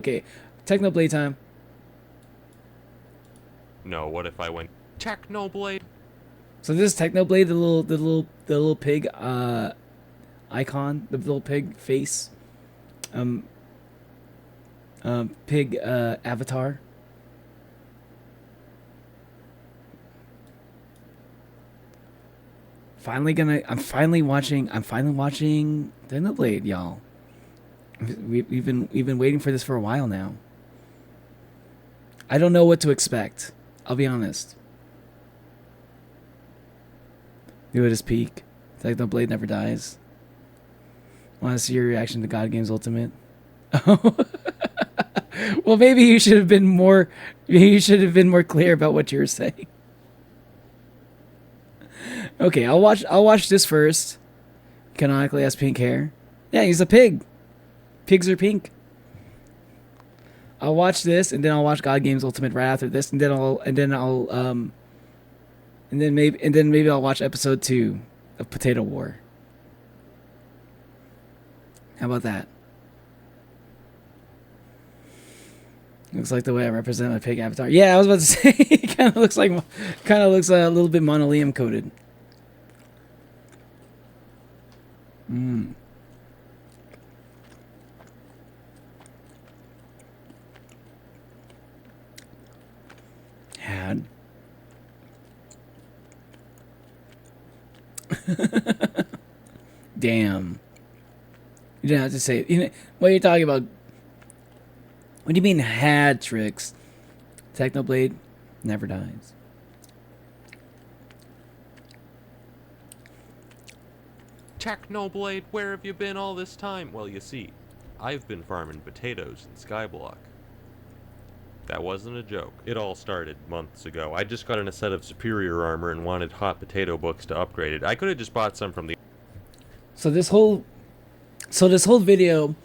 Okay, Technoblade time. No, what if I went Technoblade? So this is Technoblade, the little pig icon, the little pig face, um, pig avatar. I'm finally watching Technoblade, y'all. We've been waiting for this for a while now. I don't know what to expect. I'll be honest. New at his peak. Technoblade never dies. Want to see your reaction to God Games Ultimate? Oh, well, maybe you should have been more. You should have been more clear about what you were saying. Okay, I'll watch this first. Canonically has pink hair. Yeah, he's a pig. Pigs are pink. I'll watch this, and then I'll watch God Games Ultimate right after this, and then maybe I'll watch episode 2 of Potato War. How about that? Looks like the way I represent my pig avatar. Yeah, I was about to say, it kind of looks a little bit monoleum coated. Had. Damn. You didn't have to say it. What are you talking about? What do you mean had tricks? Technoblade never dies. Technoblade, where have you been all this time? Well, you see, I've been farming potatoes in Skyblock. That wasn't a joke. It all started months ago. I just got in a set of superior armor and wanted hot potato books to upgrade it. I could have just bought some from the... So this whole video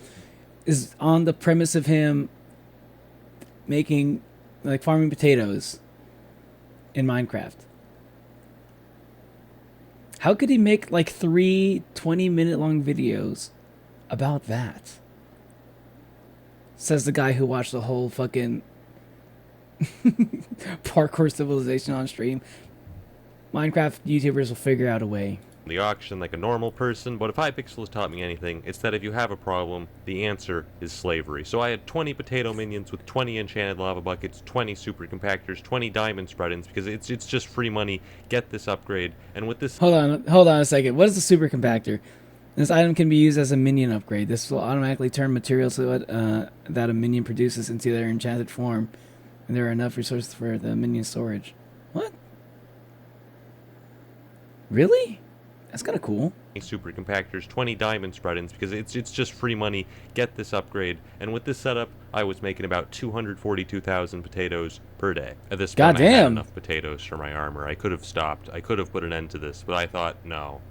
is on the premise of him making, like, farming potatoes in Minecraft. How could he make like 3 20-minute long videos about that? Says the guy who watched the whole fucking parkour civilization on stream. Minecraft YouTubers will figure out a way. The auction like a normal person, but if Hypixel has taught me anything, it's that if you have a problem, the answer is slavery. So I had 20 potato minions with 20 enchanted lava buckets, 20 super compactors, 20 diamond spread-ins, because it's just free money. Get this upgrade, and with this... Hold on a second. What is the super compactor? This item can be used as a minion upgrade. This will automatically turn materials that a minion produces into their enchanted form, and there are enough resources for the minion storage. What? Really? That's kind of cool. Super compactors, 20 diamond spread-ins, because it's just free money. Get this upgrade, and with this setup, I was making about 242,000 potatoes per day. At this point, I had enough potatoes for my armor. I could have stopped. I could have put an end to this, but I thought, no.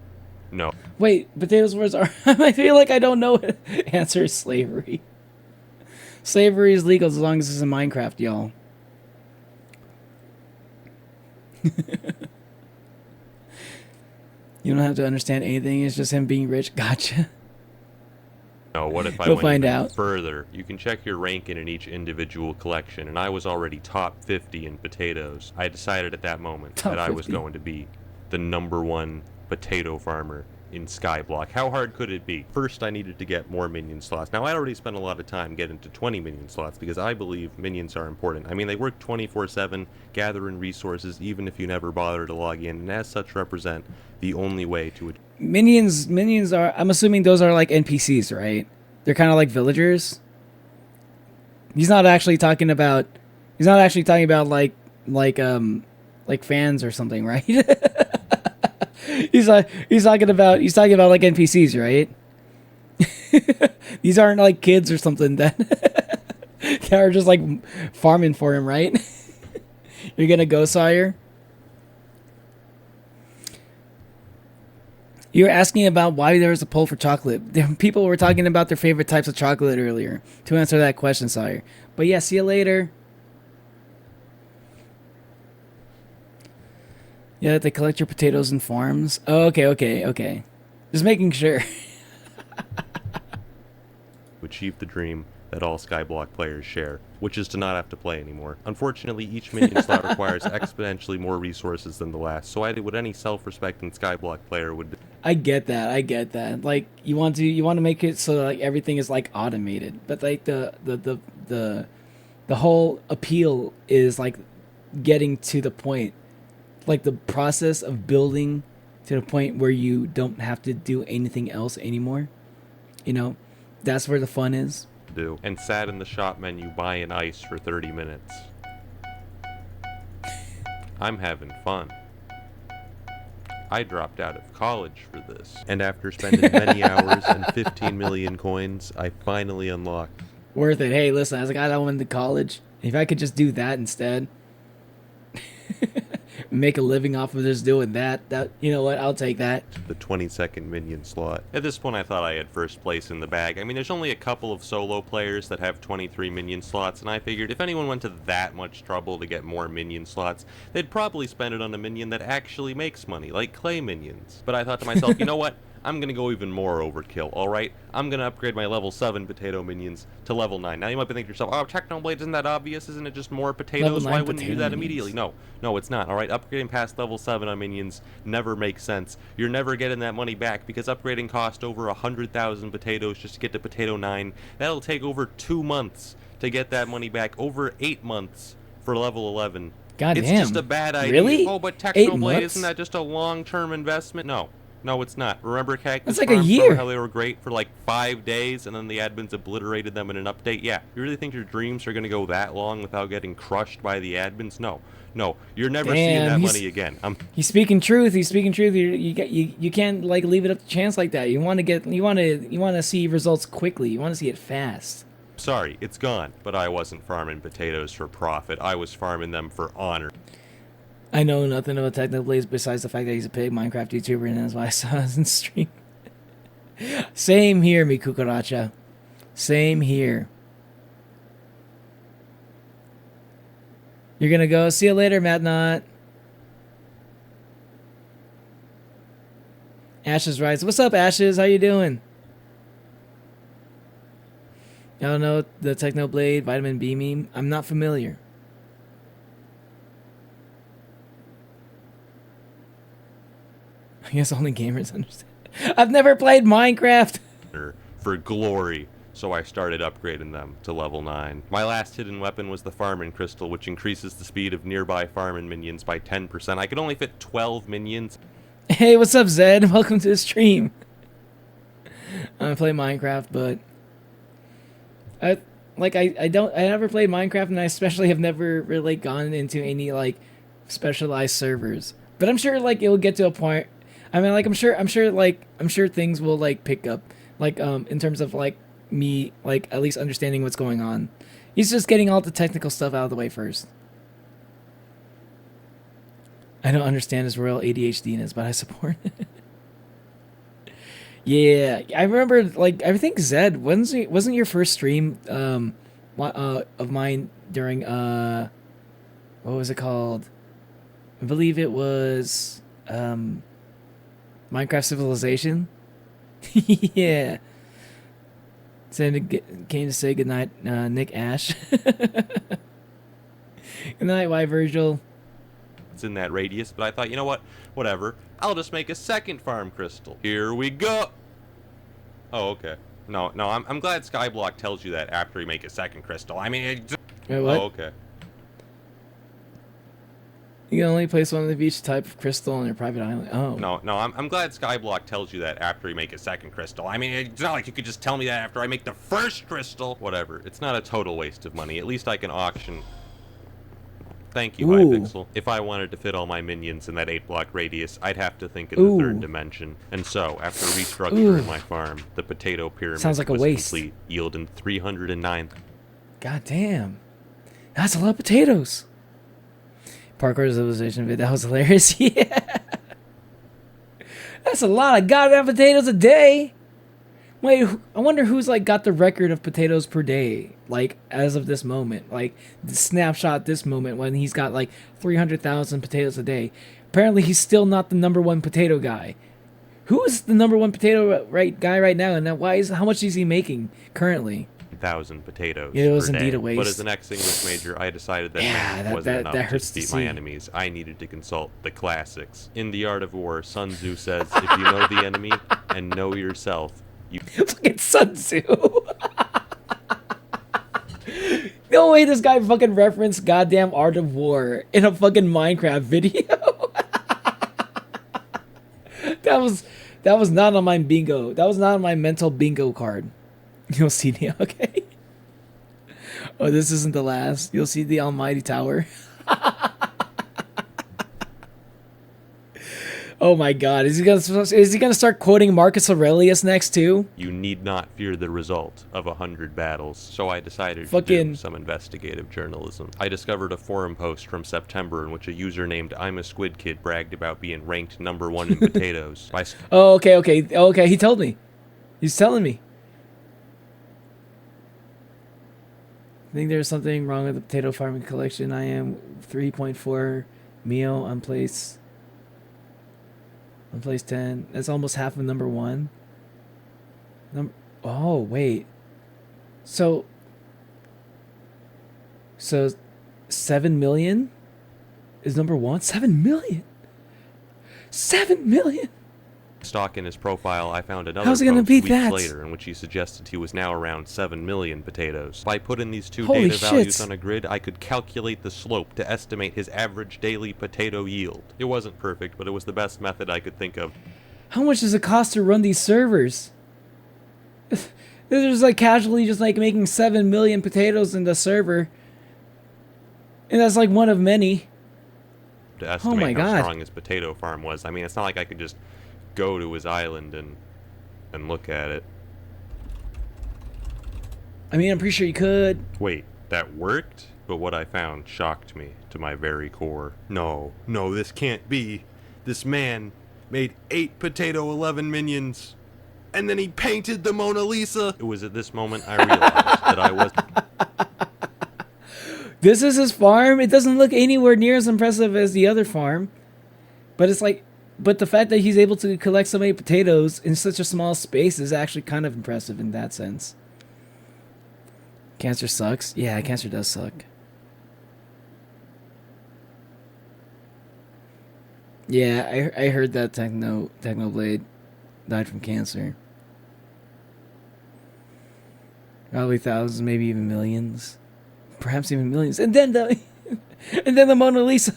Wait, potatoes wars are... I feel like I don't know what answer is slavery. Slavery is legal as long as it's in Minecraft, y'all. You don't have to understand anything. It's just him being rich. Gotcha. No, what if I We'll went find even out. further? You can check your ranking in each individual collection, and I was already top 50 in potatoes. I decided at that moment Top that I was 50. going to be the #1 potato farmer in Skyblock. How hard could it be? First, I needed to get more minion slots. Now, I already spent a lot of time getting to 20 minion slots because I believe minions are important. I mean, they work 24/7, gathering resources even if you never bother to log in, and as such represent the only way to... Minions are... I'm assuming those are like NPCs, right? They're kind of like villagers. He's not actually talking about like fans or something, right? He's talking about like NPCs, right? These aren't like kids or something that that are just like farming for him, right? You're gonna go, sire? You're asking about why there was a poll for chocolate. People were talking about their favorite types of chocolate earlier. To answer that question, sire. But yeah, see you later. Yeah, they collect your potatoes in farms. Oh, okay. Just making sure. achieve the dream that all Skyblock players share, which is to not have to play anymore. Unfortunately, each minion slot requires exponentially more resources than the last, so I did what any self-respecting Skyblock player would do. I get that. Like you want to make it so like everything is like automated, but like the whole appeal is like getting to the point, like the process of building to the point where you don't have to do anything else anymore. You know, that's where the fun is. And sat in the shop menu buying ice for 30 minutes. I'm having fun. I dropped out of college for this. And after spending many hours and 15 million coins, I finally unlocked. Worth it. Hey, listen, as a guy that went to college, if I could just do that instead, make a living off of just doing that, you know what, I'll take that. The 22nd minion slot. At this point, I thought I had first place in the bag. I mean, there's only a couple of solo players that have 23 minion slots, and I figured if anyone went to that much trouble to get more minion slots, they'd probably spend it on a minion that actually makes money, like clay minions. But I thought to myself, you know what? I'm going to go even more overkill, alright? I'm going to upgrade my level 7 potato minions to level 9. Now you might be thinking to yourself, oh, Technoblade, isn't that obvious? Isn't it just more potatoes? Why wouldn't you do that immediately? No, it's not, alright? Upgrading past level 7 on minions never makes sense. You're never getting that money back because upgrading cost over 100,000 potatoes just to get to potato 9. That'll take over 2 months to get that money back, over 8 months for level 11. God it's damn. just a bad idea. Really? Oh, but Technoblade, isn't that just a long-term investment? No, it's not. Remember Cactus That's like a Farm, year. how they were great for like 5 days and then the admins obliterated them in an update? Yeah. You really think your dreams are going to go that long without getting crushed by the admins? No. You're never seeing that money again. He's speaking truth. You can't like leave it up to chance like that. You want to see results quickly. You want to see it fast. Sorry, it's gone. But I wasn't farming potatoes for profit. I was farming them for honor. I know nothing about Technoblade besides the fact that he's a big Minecraft YouTuber, and that's why I saw his stream. Same here, mi cucaracha. Same here. You're gonna go. See you later, Matt Knott. Ashes writes, "What's up, Ashes? How you doing?" I don't know the Technoblade Vitamin B meme. I'm not familiar. I guess only gamers understand. I've never played Minecraft. For glory, so I started upgrading them to level 9. My last hidden weapon was the Farming Crystal, which increases the speed of nearby farming minions by 10%. I could only fit 12 minions. Hey, what's up, Zed? Welcome to the stream. I play Minecraft, but I never played Minecraft, and I especially have never really gone into any like specialized servers. But I'm sure like it will get to a point. I mean, like I'm sure things will like pick up, like in terms of like me like at least understanding what's going on. He's just getting all the technical stuff out of the way first. I don't understand his royal ADHD-ness, but I support it. Yeah, I remember like I think Zed wasn't your first stream of mine during what was it called? I believe it was Minecraft Civilization. Yeah. Came to say goodnight, Nick Ash. Good night, Y Virgil. It's in that radius, but I thought, you know what? Whatever. I'll just make a second farm crystal. Here we go. Oh, okay. No, I'm glad Skyblock tells you that after you make a second crystal. I mean, Wait, what? Oh, okay. You can only place one of each type of crystal on your private island. Oh. No, I'm glad Skyblock tells you that after you make a second crystal. I mean, it's not like you could just tell me that after I make the first crystal. Whatever. It's not a total waste of money. At least I can auction. Thank you, Hypixel. If I wanted to fit all my minions in that 8-block radius, I'd have to think in the third dimension. And so, after restructuring my farm, the potato pyramid sounds like a was waste. Complete, yielding 309. God damn. That's a lot of potatoes. Parkour civilization vid. That was hilarious. Yeah. That's a lot of goddamn potatoes a day. Wait, I wonder who's like got the record of potatoes per day, like as of this moment, like the snapshot this moment when he's got like 300,000 potatoes a day. Apparently, he's still not the #1 potato guy. Who is the #1 potato guy right now, and how much is he making currently? 1,000 potatoes It was per indeed day. a waste. But as an ex-English major, I decided that Yeah, math that- wasn't that- enough that to hurts to defeat my see. enemies. I needed to consult the classics. In The Art of War, Sun Tzu says, if you know the enemy and know yourself, you Fucking Sun Tzu. No way this guy fucking referenced goddamn Art of War in a fucking Minecraft video. That was not on my bingo. That was not on my mental bingo card. You'll see the okay. Oh, this isn't the last. You'll see the Almighty Tower. Oh my God! Is he gonna start quoting Marcus Aurelius next too? you need not fear the result of 100 battles. So I decided to Fucking- do some investigative journalism. I discovered a forum post from September in which a user named I'm a Squid Kid bragged about being ranked #1 in potatoes. Oh, okay. He told me. He's telling me. I think there's something wrong with the potato farming collection. I am 3.4 Mio on place 10. That's almost half of #1. Oh, wait. So 7 million is #1? 7 million? 7 million? Stock in his profile, I found another How's he gonna post beat weeks that? later in which he suggested he was now around 7 million potatoes. If I put in these two Holy data values shit. on a grid, I could calculate the slope to estimate his average daily potato yield. It wasn't perfect, but it was the best method I could think of. How much does it cost to run these servers? They're just like casually just like making 7 million potatoes in the server. And that's like one of many. To estimate my how God. strong his potato farm was. I mean, it's not like I could just go to his island and look at it. I mean, I'm pretty sure you could. Wait, that worked? But what I found shocked me to my very core. No, this can't be. This man made 8 potato 11 minions, and then he painted the Mona Lisa. It was at this moment I realized that I was... This is his farm. It doesn't look anywhere near as impressive as the other farm. But it's like, but the fact that he's able to collect so many potatoes in such a small space is actually kind of impressive in that sense. Cancer sucks. Yeah, cancer does suck. Yeah, I heard that Technoblade died from cancer. Probably thousands, maybe even millions. Perhaps even millions. And then the Mona Lisa.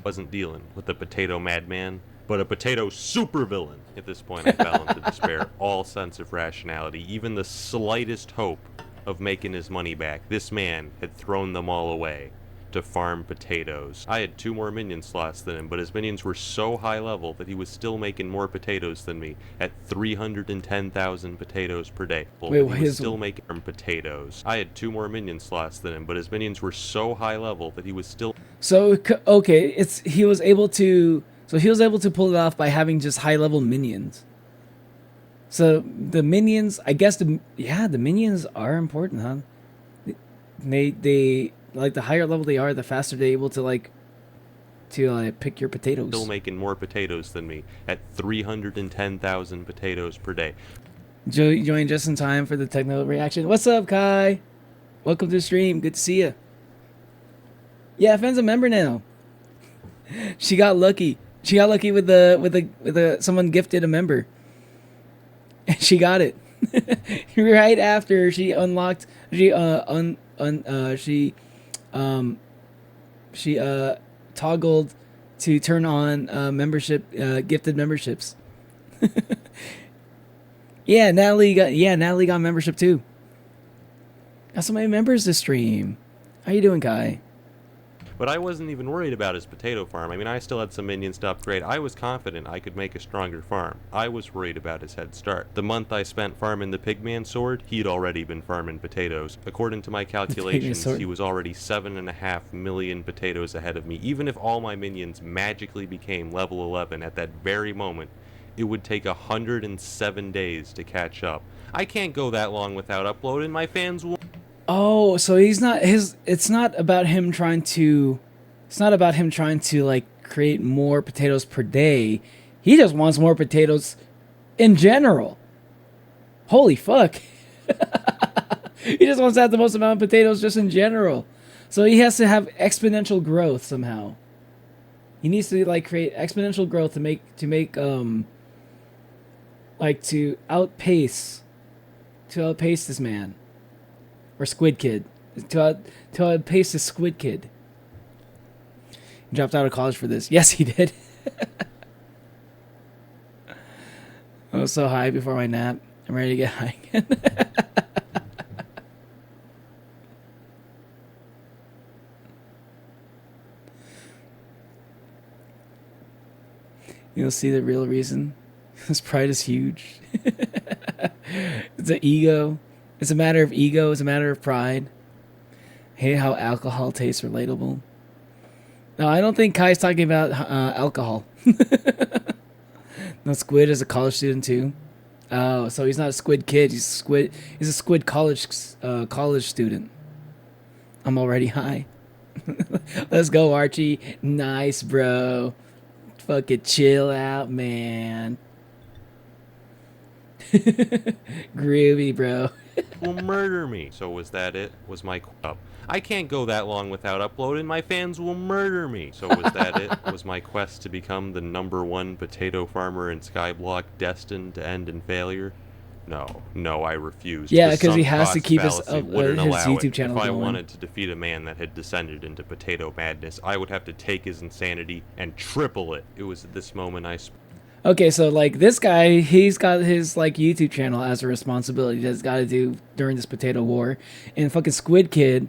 wasn't dealing with a potato madman, but a potato supervillain. At this point, I fell into despair. All sense of rationality, even the slightest hope of making his money back. This man had thrown them all away to farm potatoes. I had 2 more minion slots than him, but his minions were so high level that he was still making more potatoes than me at 310,000 potatoes per day. Wait, he was still making potatoes. I had 2 more minion slots than him, but his minions were so high level that he was still... So okay, he was able to pull it off by having just high level minions. So the minions, I guess the minions are important, huh? They like the higher level they are, the faster they're able to pick your potatoes. Still making more potatoes than me at 310,000 potatoes per day. Join just in time for the techno reaction. What's up, Kai? Welcome to the stream. Good to see you. Yeah, Fenn's a member now. She got lucky. She got lucky with the someone gifted a member. And she got it. Right after she unlocked she toggled to turn on membership gifted memberships. Yeah, Natalie got membership too. Got so many members this stream. How you doing, Kai? But I wasn't even worried about his potato farm. I mean, I still had some minions to upgrade. I was confident I could make a stronger farm. I was worried about his head start. The month I spent farming the Pigman sword, he'd already been farming potatoes. According to my calculations, he was already 7.5 million potatoes ahead of me. Even if all my minions magically became level 11 at that very moment, it would take 107 days to catch up. I can't go that long without uploading. My fans will... Oh, so it's not about him trying to like create more potatoes per day. He just wants more potatoes in general. Holy fuck. He just wants to have the most amount of potatoes just in general. So he has to have exponential growth somehow. He needs to like create exponential growth to make like to outpace this man or Squid Kid to outpace the Squid Kid. He dropped out of college for this. Yes, he did. I was so high before my nap. I'm ready to get high again. You'll see the real reason. His pride is huge. It's an ego. It's a matter of ego. It's a matter of pride. Hate how alcohol tastes relatable. No, I don't think Kai's talking about alcohol. No, Squid is a college student too. Oh, so he's not a Squid Kid. He's a Squid college student. I'm already high. Let's go, Archie. Nice, bro. Fucking chill out, man. Groovy, bro. Will murder me. So was that it? Was my up? I can't go that long without uploading. My fans will murder me. So was that it? Was my quest to become the #1 potato farmer in Skyblock destined to end in failure? No, I refused. Yeah, The because he sunk has to cost keep his fallacy wouldn't allow YouTube it. channel If I going. wanted to defeat a man that had descended into potato madness, I would have to take his insanity and triple it. It was at this moment Okay, so like this guy, he's got his like YouTube channel as a responsibility that's got to do during this potato war, and fucking Squid Kid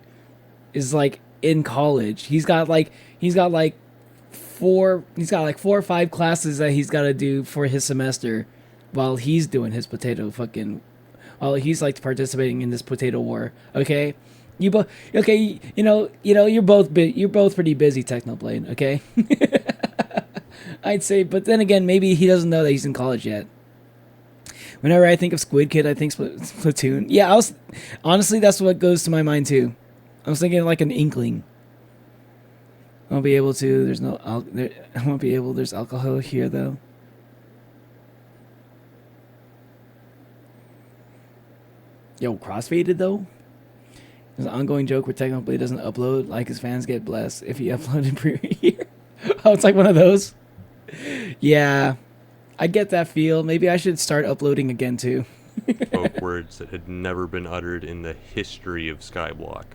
is like in college. He's got like 4 or 5 classes that he's got to do for his semester, while he's doing his while he's like participating in this potato war. Okay, you both okay. You know you're both pretty busy, Technoblade. Okay. I'd say, but then again, maybe he doesn't know that he's in college yet. Whenever I think of Squid Kid, I think Splatoon. Yeah, honestly, that's what goes to my mind too. I was thinking like an inkling. I won't be able to. I won't be able. There's alcohol here though. Yo, crossfaded though. There's an ongoing joke where Technoblade doesn't upload, like his fans get blessed if he uploaded pre-year. Oh, it's like one of those. Yeah, I get that feel. Maybe I should start uploading again too. spoke words that had never been uttered in the history of Skyblock.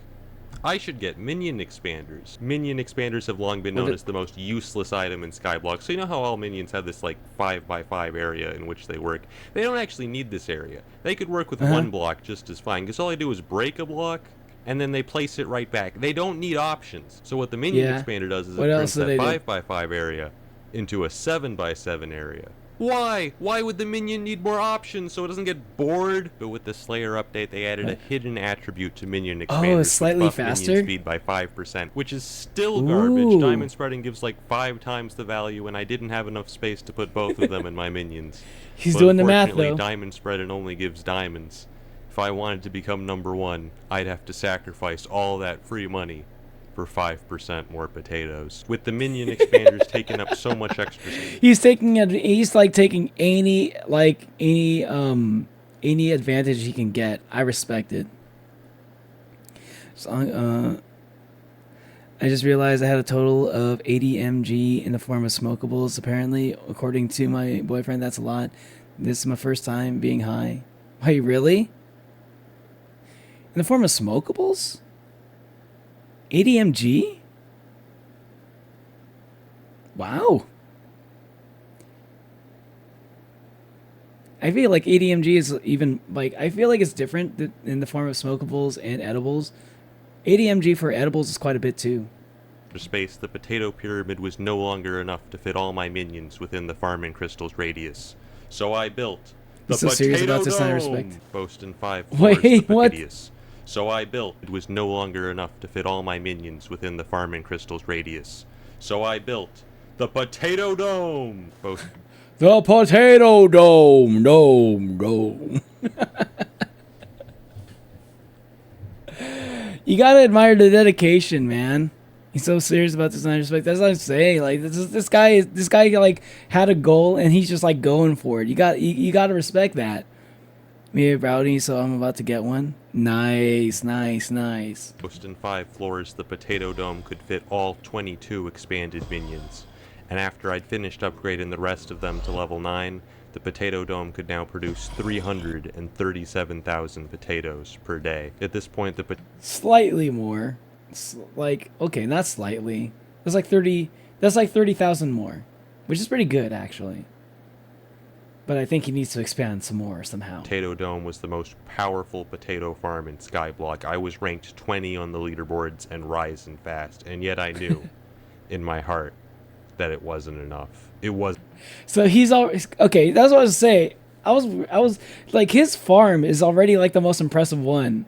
I should get Minion expanders. Minion expanders have long been known as the most useless item in Skyblock. So you know how all minions have this like 5x5 area in which they work? They don't actually need this area. They could work with one block just as fine, because all I do is break a block and then they place it right back. They don't need options. So what the Minion expander does is it turns that 5x5 area into a 7x7 area. Why? Why would the Minion need more options so it doesn't get bored? But with the Slayer update, they added a hidden attribute to Minion expanders. Oh, it's slightly faster? Minion speed by 5%, which is still garbage. Diamond spreading gives like 5 times the value, and I didn't have enough space to put both of them in my minions. He's doing the math, though. Diamond spreading only gives diamonds. If I wanted to become #1, I'd have to sacrifice all that free money for 5% more potatoes. With the Minion expanders taking up so much extra space. He's taking any advantage he can get. I respect it. So, I just realized I had a total of 80 mg in the form of smokables. Apparently, according to my boyfriend, that's a lot. This is my first time being high. Wait, really? In the form of smokables? 80 mg? Wow. I feel like 80 mg is even, like, I feel like it's different in the form of smokables and edibles. 80 mg for edibles is quite a bit too. For space, the potato pyramid was no longer enough to fit all my minions within the farming crystal's radius. So I built the potato dome, boasting 5 floors. Wait, what? So I built. It was no longer enough to fit all my minions within the farming crystal's radius. So I built the potato dome. The potato dome. You gotta admire the dedication, man. He's so serious about design respect. That's what I'm saying. Like this guy like had a goal and he's just like going for it. You gotta respect that. Me a brownie, so I'm about to get one. Nice, nice, nice. In 5 floors, the Potato Dome could fit all 22 expanded minions. And after I'd finished upgrading the rest of them to level 9, the Potato Dome could now produce 337,000 potatoes per day. At this point, Slightly more. Like, okay, not slightly. That's like 30. That's like 30,000 more, which is pretty good actually. But I think he needs to expand some more somehow. Potato Dome was the most powerful potato farm in Skyblock. I was ranked 20 on the leaderboards and rising fast, and yet I knew in my heart that it wasn't enough. It was. So he's always okay. That's what I was saying. I was like, his farm is already like the most impressive one.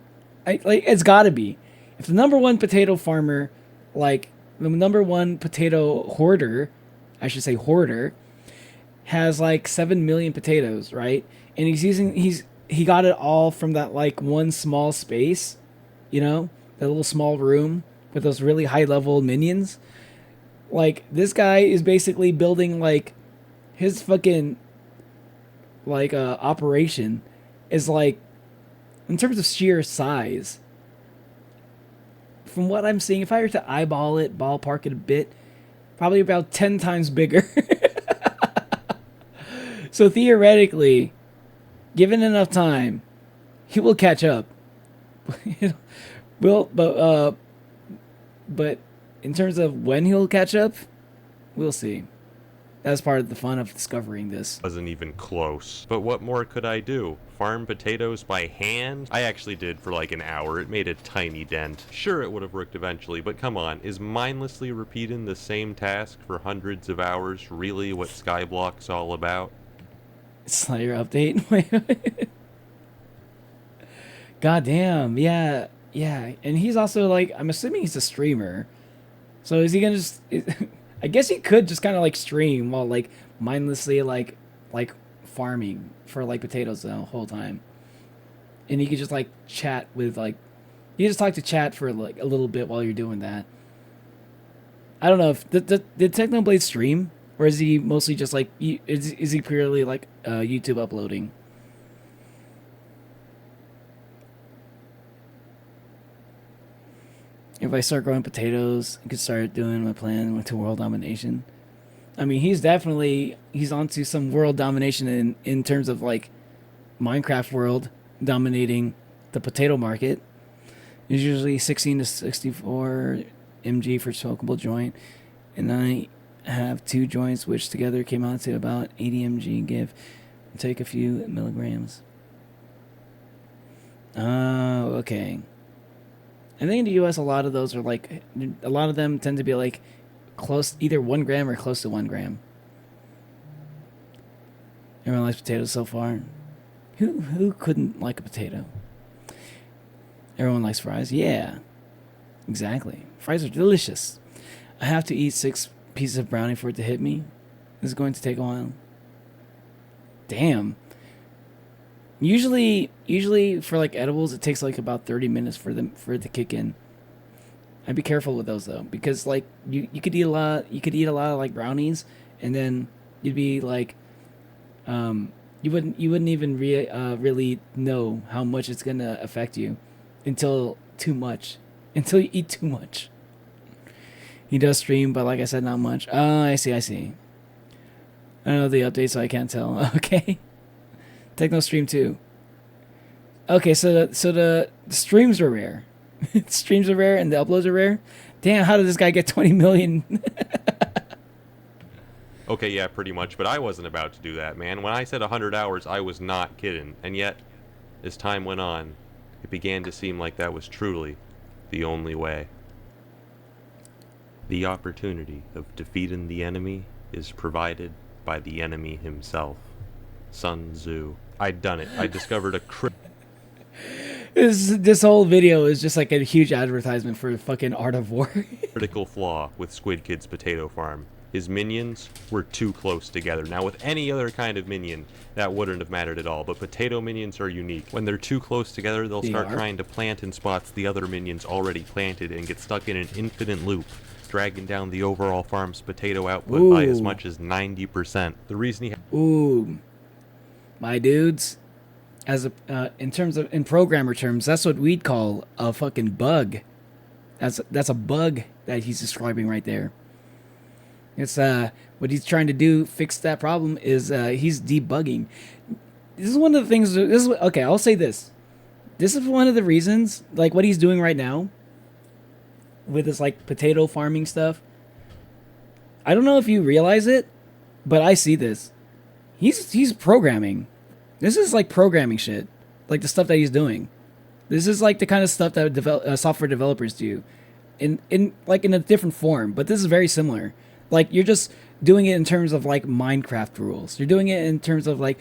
Like, it's got to be. If the number one potato farmer, like the number one potato hoarder, I should say hoarder, has like 7 million potatoes, right? And he got it all from that like one small space, you know, that little small room with those really high level minions. Like, this guy is basically building like his fucking like operation is like, in terms of sheer size, from what I'm seeing, if I were to eyeball it, ballpark it a bit, probably about 10 times bigger. So theoretically, given enough time, he will catch up. But in terms of when he'll catch up, we'll see. That's part of the fun of discovering this. Wasn't even close. But what more could I do? Farm potatoes by hand? I actually did for like an hour. It made a tiny dent. Sure, it would have worked eventually, but come on, is mindlessly repeating the same task for hundreds of hours really what Skyblock's all about? Slayer update? Wait. God damn, yeah. And he's also like, I'm assuming he's a streamer. So is he gonna just... I guess he could just kind of like stream while like mindlessly like farming for like potatoes the whole time, and you could just like chat with like, you just talk to chat for like a little bit while you're doing that. I don't know if did Technoblade stream, or is he mostly just like is he purely like YouTube uploading? If I start growing potatoes, I could start doing my plan to world domination. I mean, he's onto some world domination in terms of like Minecraft world dominating the potato market. It's usually 16 to 64 mg for smokable joint, and I have 2 joints which together came out to about 80 mg. Give and take a few milligrams. Oh, okay. I think in the U.S. a lot of those are like, a lot of them tend to be like close, either 1 gram or close to 1 gram. Everyone likes potatoes so far. Who couldn't like a potato? Everyone likes fries. Yeah, exactly. Fries are delicious. I have to eat 6 pieces of brownie for it to hit me. This is going to take a while. Damn. Usually for like edibles, it takes like about 30 minutes for it to kick in. I'd be careful with those though, because like you could eat a lot of like brownies, and then you'd be like, you wouldn't even really know how much it's gonna affect you until you eat too much. He does stream, but like I said, not much. Oh, I see. I don't know the update, so I can't tell. Okay. Techno stream too. Okay, so the streams are rare. Streams are rare and the uploads are rare. Damn, how did this guy get 20 million? Okay, yeah, pretty much, but I wasn't about to do that, man. When I said 100 hours, I was not kidding. And yet, as time went on, it began to seem like that was truly the only way. The opportunity of defeating the enemy is provided by the enemy himself. Sun Tzu. I'd done it. I discovered a This whole video is just like a huge advertisement for fucking Art of War. critical flaw with Squid Kid's potato farm. His minions were too close together. Now, with any other kind of minion, that wouldn't have mattered at all, but potato minions are unique. When they're too close together, they'll start trying to plant in spots the other minions already planted and get stuck in an infinite loop, dragging down the overall farm's potato output by as much as 90%. The reason he Ooh. My dudes, as a in terms of in programmer terms, that's what we'd call a fucking bug. That's a bug that he's describing right there. It's what he's trying to do fix that problem is he's debugging. This is one of the things. This is okay. I'll say this. This is one of the reasons, like what he's doing right now, with this like potato farming stuff. I don't know if you realize it, but I see this. He's programming. This is like programming shit, like the stuff that he's doing. This is like the kind of stuff that software developers do, in like in a different form. But this is very similar. Like you're just doing it in terms of like Minecraft rules. You're doing it in terms of like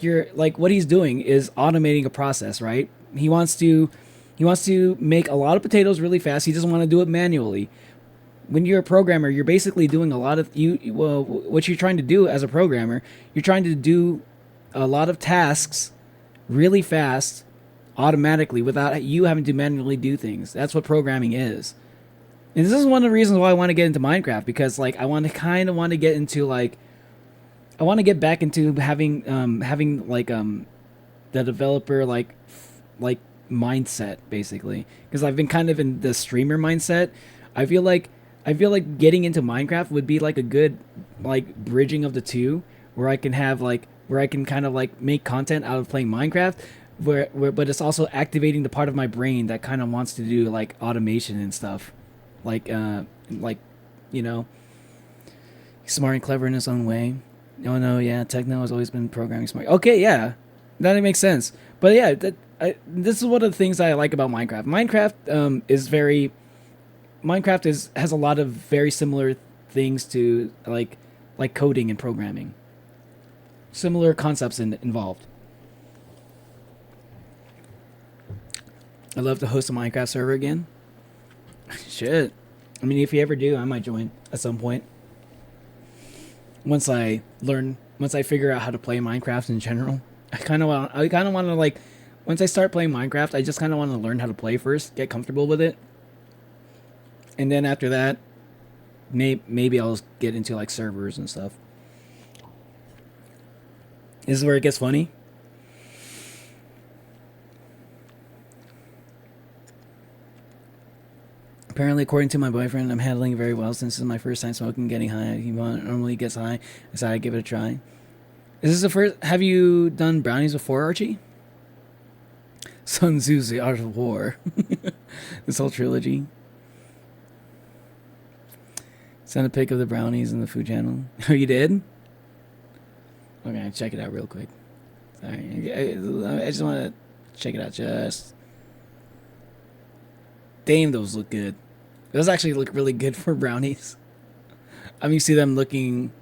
you're like what he's doing is automating a process, right? He wants to make a lot of potatoes really fast. He doesn't want to do it manually. When you're a programmer, you're basically doing a lot of what you're trying to do as a programmer, you're trying to do a lot of tasks really fast automatically without you having to manually do things. That's what programming is. And this is one of the reasons why I want to get into Minecraft, because like I want to get into like I want to get back into having the developer like mindset basically, because I've been kind of in the streamer mindset. I feel like getting into Minecraft would be like a good like bridging of the two, where I can kind of like make content out of playing Minecraft, where but it's also activating the part of my brain that kind of wants to do like automation and stuff, like you know, smart and clever in his own way. Oh no, yeah, Techno has always been programming smart. Okay, yeah, that makes sense. But yeah, this is one of the things I like about Minecraft. Minecraft has a lot of very similar things to like coding and programming. Similar concepts involved. I'd love to host a Minecraft server again. Shit. I mean, if you ever do, I might join at some point. Once I figure out how to play Minecraft in general. I kind of want to like, once I start playing Minecraft, I just kind of want to learn how to play first, get comfortable with it. And then after that, maybe I'll get into like servers and stuff. This is where it gets funny. Apparently, according to my boyfriend, I'm handling it very well since this is my first time smoking, getting high. He normally gets high. I decided I'd give it a try. Is this the first? Have you done brownies before, Archie? Sun Tzu's The Art of War. This whole trilogy. Send a pic of the brownies in the food channel. Oh, you did? Okay, check it out real quick. Sorry, I just want to check it out. Damn, those look good. Those actually look really good for brownies. I mean, you see them looking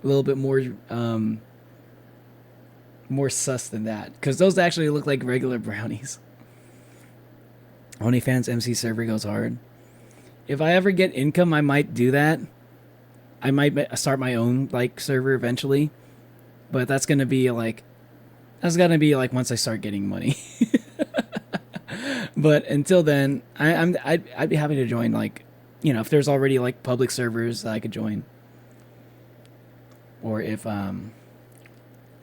a little bit more sus than that, because those actually look like regular brownies. OnlyFans MC server goes hard. If I ever get income, I might do that. I might start my own like server eventually, but that's gonna be like once I start getting money. But until then, I'd be happy to join, like, you know, if there's already like public servers that I could join, or if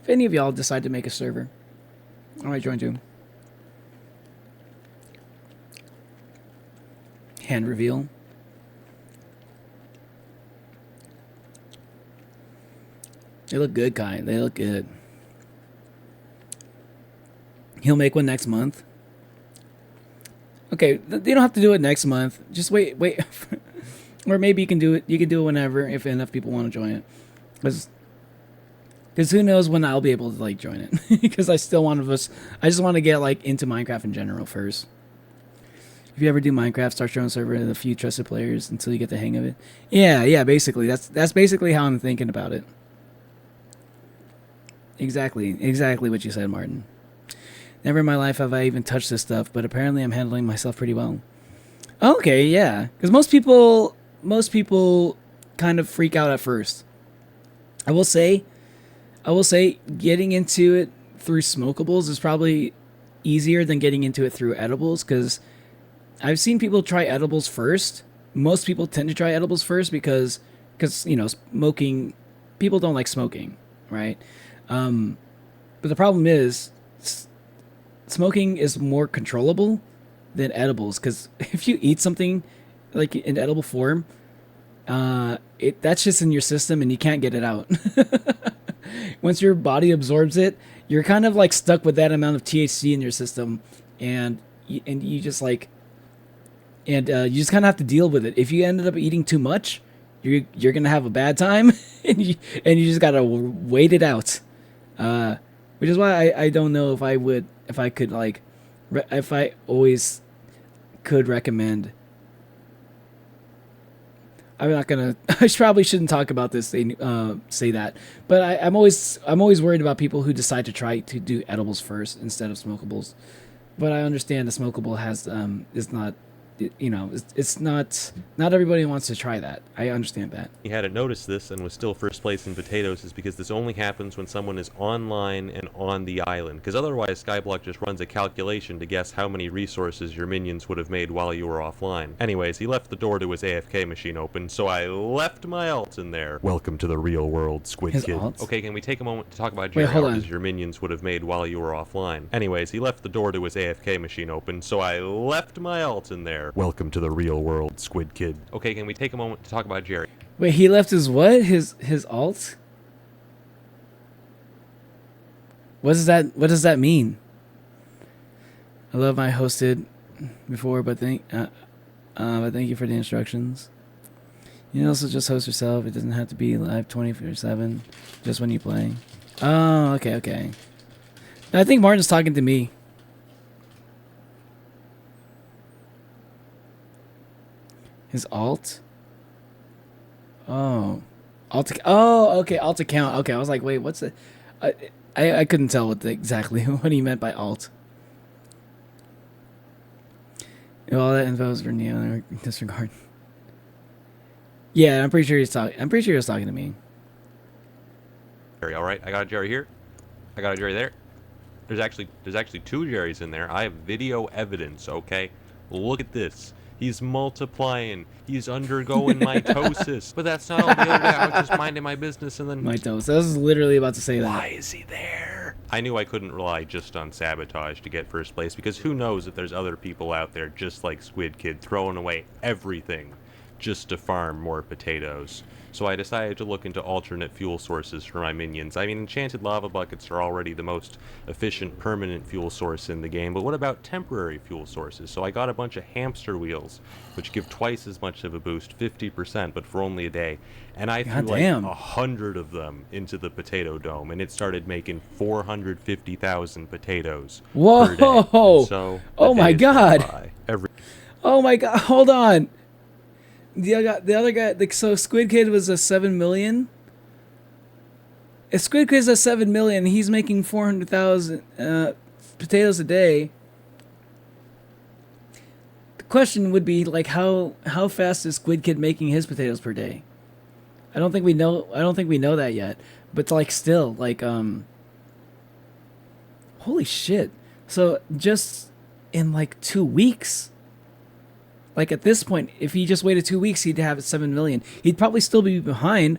any of y'all decide to make a server, I might join too. Hand reveal. They look good, Kai. They look good. He'll make one next month. Okay, they don't have to do it next month. Just wait. Or maybe you can do it. You can do it whenever, if enough people want to join it. Because who knows when I'll be able to like join it. Because I just want to get like into Minecraft in general first. If you ever do Minecraft, start your own server with a few trusted players until you get the hang of it. Yeah, basically. That's basically how I'm thinking about it. Exactly what you said, Martin. Never in my life have I even touched this stuff, but apparently I'm handling myself pretty well. Okay, yeah. Because most people kind of freak out at first. I will say getting into it through smokables is probably easier than getting into it through edibles, because I've seen people try edibles first. Most people tend to try edibles first because you know, people don't like smoking, right? But the problem is smoking is more controllable than edibles, because if you eat something like in edible form, that's just in your system and you can't get it out. Once your body absorbs it, you're kind of like stuck with that amount of THC in your system, and you just like, and you just kind of have to deal with it. If you ended up eating too much, you're gonna have a bad time, and you just gotta wait it out. Which is why I don't know if I could like, if I always could recommend. I'm not gonna. I probably shouldn't talk about this. Say that, but I'm always worried about people who decide to try to do edibles first instead of smokables. But I understand the smokable is not, it's not everybody wants to try that. I understand that. He hadn't noticed this and was still first place in potatoes is because this only happens when someone is online and on the island, because otherwise Skyblock just runs a calculation to guess how many resources your minions would have made while you were offline. Anyways, he left the door to his AFK machine open, so I left my alt in there. Welcome to the real world, Squid His Kid. alt? Okay, can we take a moment to talk about Wait, hold hours on. your minions would have made while you were offline? Anyways, he left the door to his AFK machine open, so I left my alt in there. Welcome to the real world, Squid Kid. Okay, can we take a moment to talk about Jerry? Wait, he left his what? His alt? What does that mean? I love my hosted before, but thank you for the instructions. You can also just host yourself. It doesn't have to be live 24/7, just when you play. Oh, okay. I think Martin's talking to me. His alt? Oh. Okay, alt account. Okay, I was like, wait, what's it? I couldn't tell exactly what he meant by alt. All that info is for Neo disregard. Yeah, I'm pretty sure he was talking to me. Jerry, all right. I got a Jerry here. I got a Jerry there. There's actually two Jerrys in there. I have video evidence. Okay, look at this. He's multiplying. He's undergoing mitosis. But that's not all the other way. I was just minding my business and then... Mitosis. I was literally about to say that. Why is he there? I knew I couldn't rely just on Sabotage to get first place, because who knows if there's other people out there just like Squid Kid throwing away everything just to farm more potatoes. So I decided to look into alternate fuel sources for my minions. I mean, enchanted lava buckets are already the most efficient permanent fuel source in the game, but what about temporary fuel sources? So I got a bunch of hamster wheels, which give twice as much of a boost, 50%, but for only a day. And I threw like 100 of them into the potato dome, and it started making 450,000 potatoes per day. And so oh my god! Oh my god! Hold on. The other guy, so Squid Kid was a 7 million. If Squid Kid's a 7 million, he's making 400,000 potatoes a day. The question would be like, how fast is Squid Kid making his potatoes per day? I don't think we know that yet. But like, still, like, holy shit! So just in like 2 weeks. Like at this point, if he just waited 2 weeks, he'd have 7 million. He'd probably still be behind,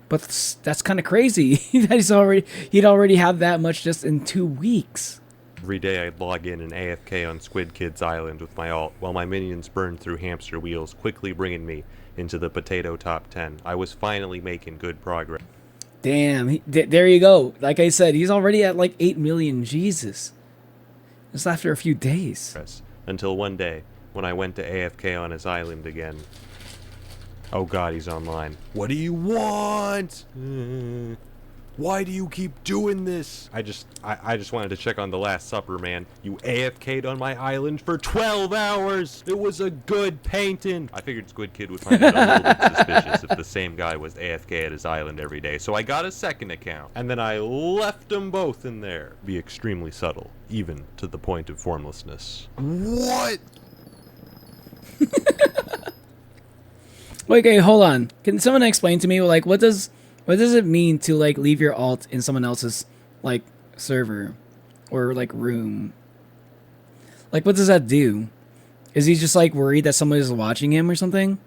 but that's kind of crazy that he'd already have that much just in 2 weeks. Every day I'd log in and AFK on Squid Kid's island with my alt, while my minions burned through hamster wheels, quickly bringing me into the potato top 10. I was finally making good progress. Damn, there you go. Like I said, he's already at like 8 million. Jesus. Just after a few days. Until one day, when I went to AFK on his island again. Oh god, he's online. What do you want? Why do you keep doing this? I just wanted to check on the Last Supper, man. You AFK'd on my island for 12 hours! It was a good painting! I figured Squid Kid would find it a little bit suspicious if the same guy was AFK at his island every day, so I got a second account. And then I left them both in there. Be extremely subtle, even to the point of formlessness. What? Wait, okay, hold on. Can someone explain to me, like, what does it mean to like leave your alt in someone else's like server or like room? Like, what does that do? Is he just like worried that somebody's watching him or something?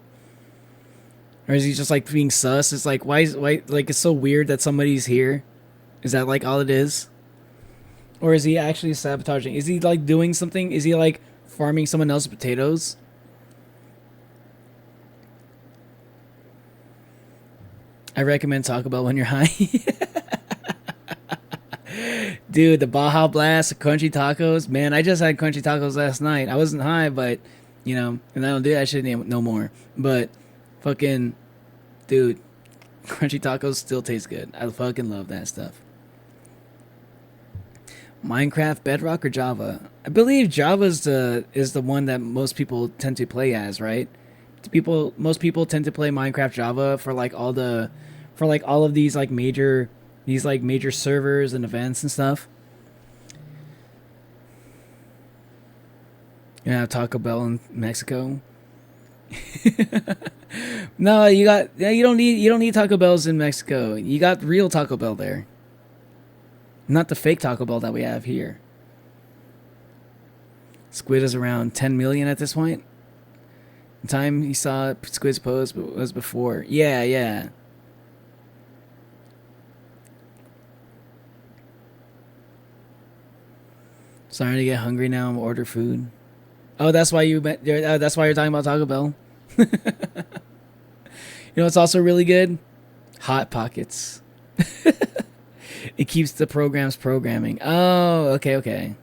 Or is he just like being sus? It's like why like it's so weird that somebody's here? Is that like all it is? Or is he actually sabotaging? Is he like doing something? Is he like farming someone else's potatoes? I recommend Taco Bell when you're high. Dude, the Baja Blast, the crunchy tacos. Man, I just had crunchy tacos last night. I wasn't high, but, and I don't do that shit no more. But, fucking, dude, crunchy tacos still taste good. I fucking love that stuff. Minecraft, Bedrock, or Java? I believe Java is the one that most people tend to play as, right? Most people tend to play Minecraft Java for all of these major servers and events and stuff. You have Taco Bell in Mexico. No, you don't need Taco Bells in Mexico. You got real Taco Bell there. Not the fake Taco Bell that we have here. Squid is around 10 million at this point. The time he saw Squid's post was before. Yeah. Starting to get hungry now. I'm order food. Oh, that's why that's why you're talking about Taco Bell. You know what's also really good? Hot Pockets. It keeps the programs programming. Oh, okay.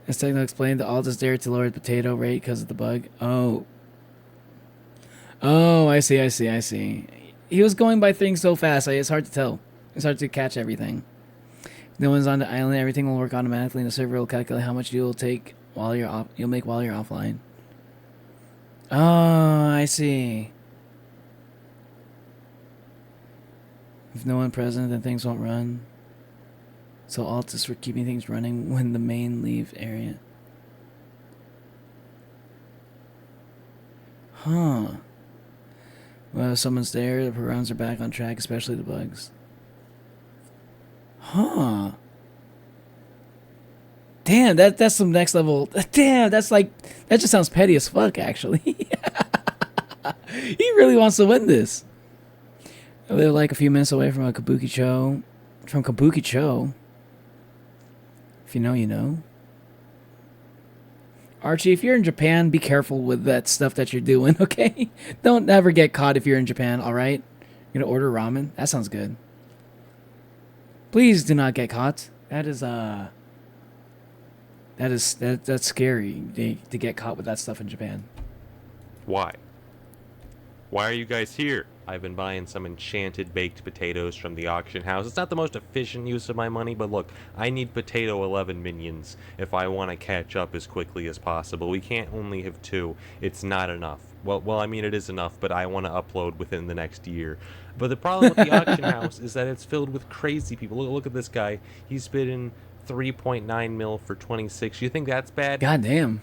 As Techno explained, the alt is there to lower the potato rate because of the bug. Oh, I see. He was going by things so fast, it's hard to tell. It's hard to catch everything. If no one's on the island, everything will work automatically, and the server will calculate how much you'll make while you're offline. Oh, I see. If no one present, then things won't run. So alt is for keeping things running when the main leave area. Huh. Well, if someone's there, the programs are back on track, especially the bugs. Huh. Damn, that's some next level. Damn, that just sounds petty as fuck, actually. He really wants to win this. I live like a few minutes away from Kabukicho. From Kabukicho. If you know, you know. Archie, if you're in Japan, be careful with that stuff that you're doing, okay? Don't ever get caught if you're in Japan, alright? You're gonna order ramen? That sounds good. Please do not get caught. That's scary to get caught with that stuff in Japan. Why? Why are you guys here? I've been buying some enchanted baked potatoes from the auction house. It's not the most efficient use of my money, but look, I need potato 11 minions if I want to catch up as quickly as possible. We can't only have 2. It's not enough. Well, I mean, it is enough, but I want to upload within the next year. But the problem with the auction house is that it's filled with crazy people. Look at this guy. He's bidding 3.9 mil for 26. You think that's bad? God damn.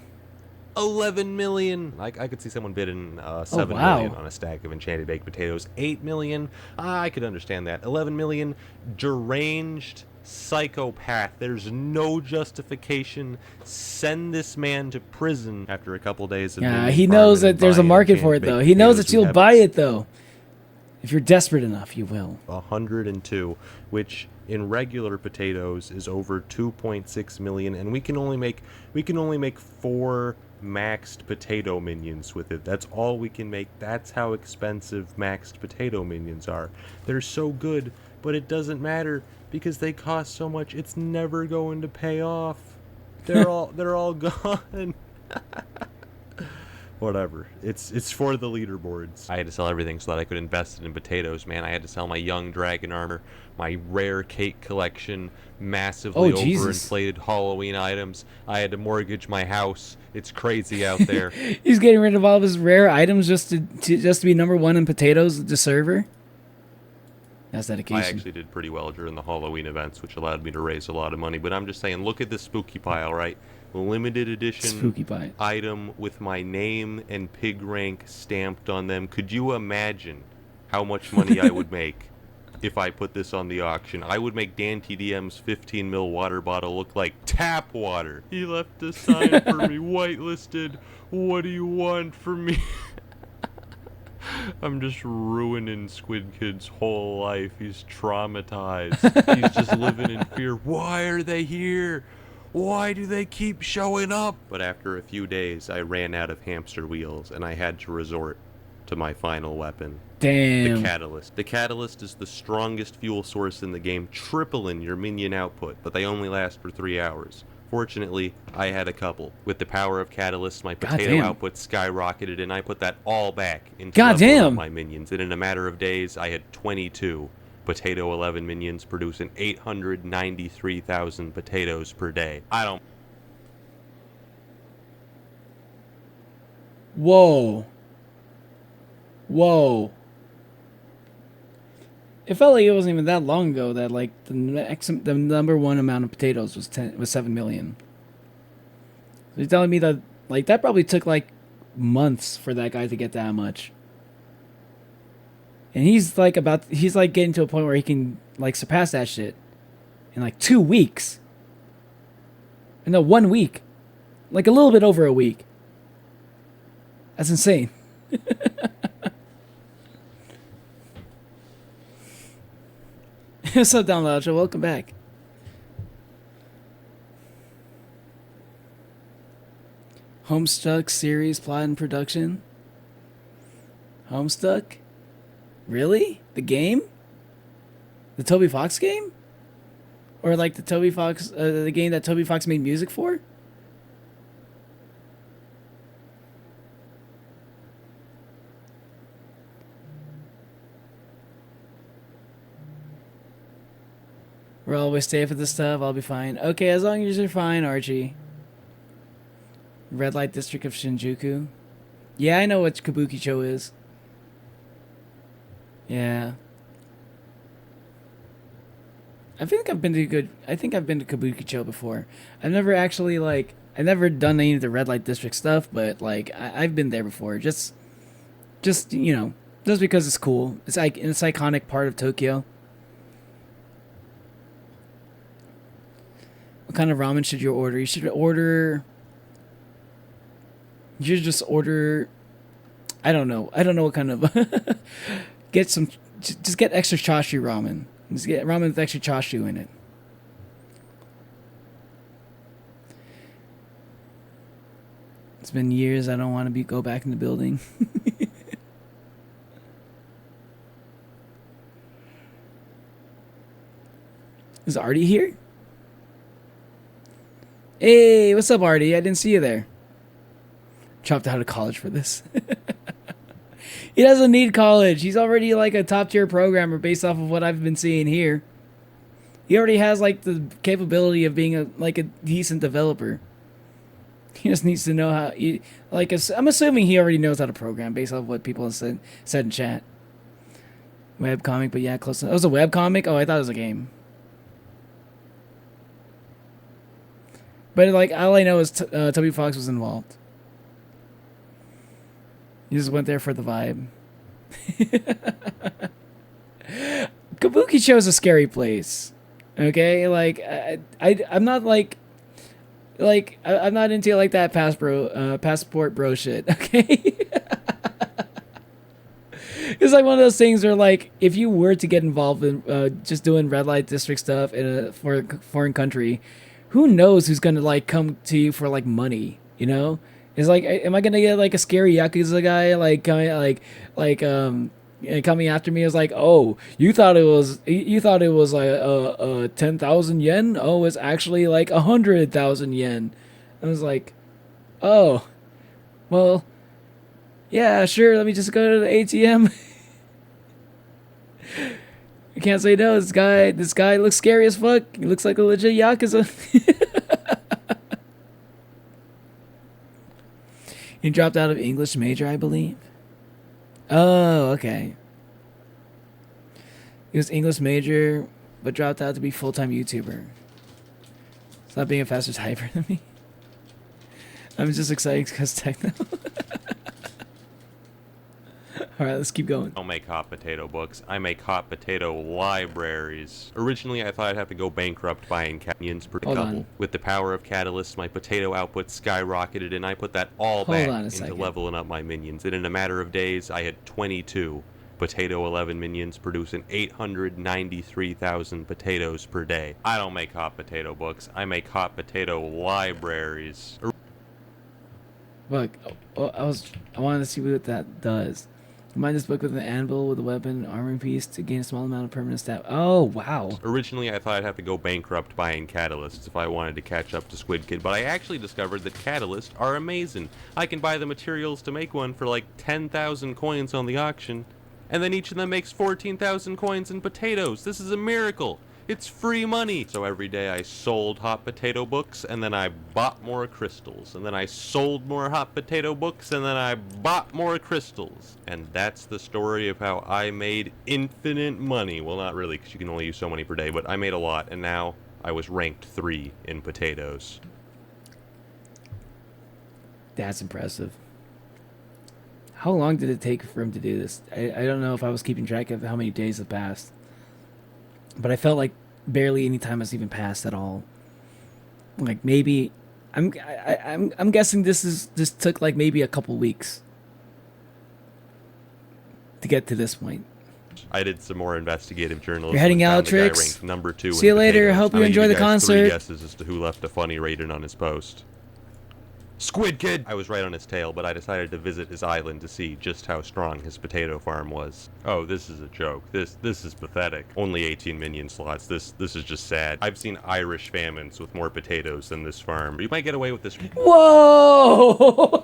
11 million. I could see someone bidding 7 million on a stack of enchanted baked potatoes. 8 million. I could understand that. 11 million. Deranged psychopath. There's no justification. Send this man to prison after a couple days of he knows that there's a market for it, though. He knows that you'll buy it, though. If you're desperate enough, you will. 102, which in regular potatoes is over 2.6 million, and we can only make 4 maxed potato minions with it. That's all we can make. That's how expensive maxed potato minions are. They're so good, but it doesn't matter because they cost so much. It's never going to pay off. They're all gone. Whatever. It's for the leaderboards. I had to sell everything so that I could invest it in potatoes, man. I had to sell my young dragon armor, my rare cake collection, massively overinflated Halloween items. I had to mortgage my house. It's crazy out there. He's getting rid of all of his rare items just to be number 1 in potatoes, the server. That's dedication. I actually did pretty well during the Halloween events, which allowed me to raise a lot of money. But I'm just saying, look at this spooky pile, right? Limited edition item with my name and pig rank stamped on them. Could you imagine how much money I would make if I put this on the auction? I would make Dan TDM's 15 mil water bottle look like tap water. He left a sign for me, whitelisted. What do you want from me? I'm just ruining Squid Kid's whole life. He's traumatized. He's just living in fear. Why are they here? Why do they keep showing up? But after a few days, I ran out of hamster wheels, and I had to resort to my final weapon. The Damn. catalyst. The catalyst is the strongest fuel source in the game, tripling your minion output, but they only last for 3 hours. Fortunately, I had a couple. With the power of catalyst, my potato output skyrocketed, and I put that all back into leveling up my minions. And in a matter of days, I had 22 Potato 11 minions producing 893,000 potatoes per day. I don't... Whoa. Whoa. It felt like it wasn't even that long ago that like the number one amount of potatoes was 7 million. So you're telling me that like that probably took like months for that guy to get that much. And he's like getting to a point where he can like surpass that shit in like 2 weeks. No, 1 week. Like a little bit over a week. That's insane. What's up, Down Loud? Welcome back. Homestuck series plot and production. Homestuck? Really? The game? The Toby Fox game? Or like the Toby Fox, the game that Toby Fox made music for? We're always safe with this stuff. I'll be fine. Okay, as long as you're fine, Archie. Red Light District of Shinjuku. Yeah, I know what Kabukicho is. Yeah. I think I've been to Kabukicho before. I've never actually I've never done any of the Red Light District stuff, but like I've been there before. Just you know, just because it's cool. It's like it's an iconic part of Tokyo. What kind of ramen should you order? You should just order. I don't know what kind of. Just get extra chashu ramen. Just get ramen with extra chashu in it. It's been years. I don't want to go back in the building. Is Artie here? Hey, what's up, Artie? I didn't see you there. Dropped out of college for this. He doesn't need college. He's already like a top tier programmer based off of what I've been seeing here. He already has like the capability of being a decent developer. He just needs to know how. I'm assuming he already knows how to program based off what people have said in chat. Webcomic, but yeah, close enough. It was a webcomic? Oh, I thought it was a game. But like all I know is Toby Fox was involved. You just went there for the vibe. Kabukicho is a scary place. Okay, like I'm not I'm not into like that passport bro shit. Okay. It's like one of those things where like if you were to get involved in just doing red light district stuff in a foreign country, who knows who's gonna like come to you for like money, you know? It's like, am I gonna get like a scary Yakuza guy coming after me? It's like, oh, you thought it was like 10,000 yen? Oh, it's actually like 100,000 yen. I was like, oh, well, yeah, sure. Let me just go to the ATM. I can't say no. This guy looks scary as fuck. He looks like a legit Yakuza. He dropped out of English major, I believe. Oh, okay. He was English major, but dropped out to be full-time YouTuber. Stop being a faster typer than me. I'm just excited because techno. All right, let's keep going. I don't make hot potato books. I make hot potato libraries. Originally, I thought I'd have to go bankrupt buying minions per Hold couple. on. With the power of Catalyst, my potato output skyrocketed, and I put that all Hold back on a into second. leveling up my minions. And in a matter of days, I had 22 potato 11 minions producing 893,000 potatoes per day. I don't make hot potato books. I make hot potato libraries. Look, I wanted to see what that does. Combine this book with an anvil, with a weapon, armoring piece to gain a small amount of permanent stat. Oh, wow. Originally, I thought I'd have to go bankrupt buying catalysts if I wanted to catch up to Squid Kid, but I actually discovered that catalysts are amazing. I can buy the materials to make one for like 10,000 coins on the auction, and then each of them makes 14,000 coins in potatoes. This is a miracle. It's free money. So every day I sold hot potato books, and then I bought more crystals, and then I sold more hot potato books, and then I bought more crystals. And that's the story of how I made infinite money. Well, not really, because you can only use so many per day, but I made a lot, and now I was ranked 3 in potatoes. That's impressive. How long did it take for him to do this? I don't know if I was keeping track of how many days have passed. But I felt like barely any time has even passed at all. Like maybe I'm guessing this took like maybe a couple weeks to get to this point. I did some more investigative journalism. You're heading and out, found the guy Trix. ranked number 2 See you in later. potatoes. Hope you I'm gonna enjoy give the you guys 3 concert. guesses as to who left a funny rating on his post. Squid Kid! I was right on his tail, but I decided to visit his island to see just how strong his potato farm was. Oh, this is a joke. This is pathetic. Only 18 minion slots. This is just sad. I've seen Irish famines with more potatoes than this farm. You might get away with this. Whoa!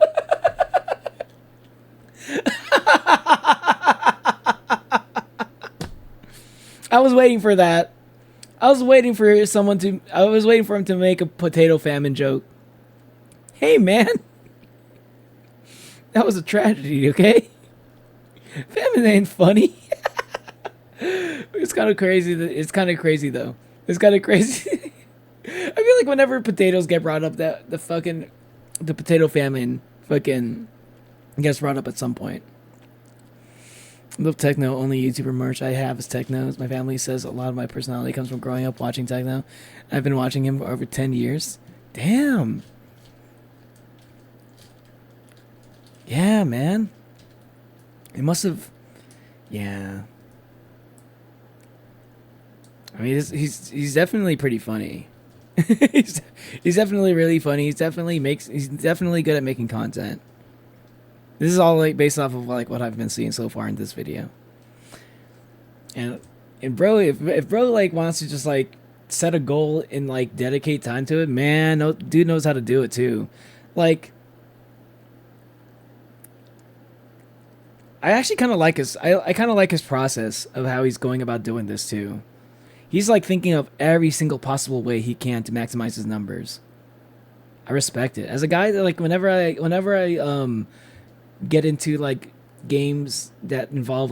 I was waiting for that. I was waiting for him to make a potato famine joke. Hey, man. That was a tragedy, okay? Famine ain't funny. It's kind of crazy. It's kind of crazy, though. It's kind of crazy. I feel like whenever potatoes get brought up, that the potato famine fucking gets brought up at some point. Love techno. Only YouTuber merch I have is techno. My family says a lot of my personality comes from growing up watching techno. I've been watching him for over 10 years. Damn. Yeah, man. It must have. Yeah. I mean, he's definitely pretty funny. he's definitely really funny. He's definitely good at making content. This is all like based off of like what I've been seeing so far in this video. And bro, if bro like wants to just like set a goal and like dedicate time to it, man, no dude knows how to do it too. Like, I actually kind of like I kind of like his process of how he's going about doing this too. He's like thinking of every single possible way he can to maximize his numbers. I respect it. As a guy that like whenever I get into like games that involve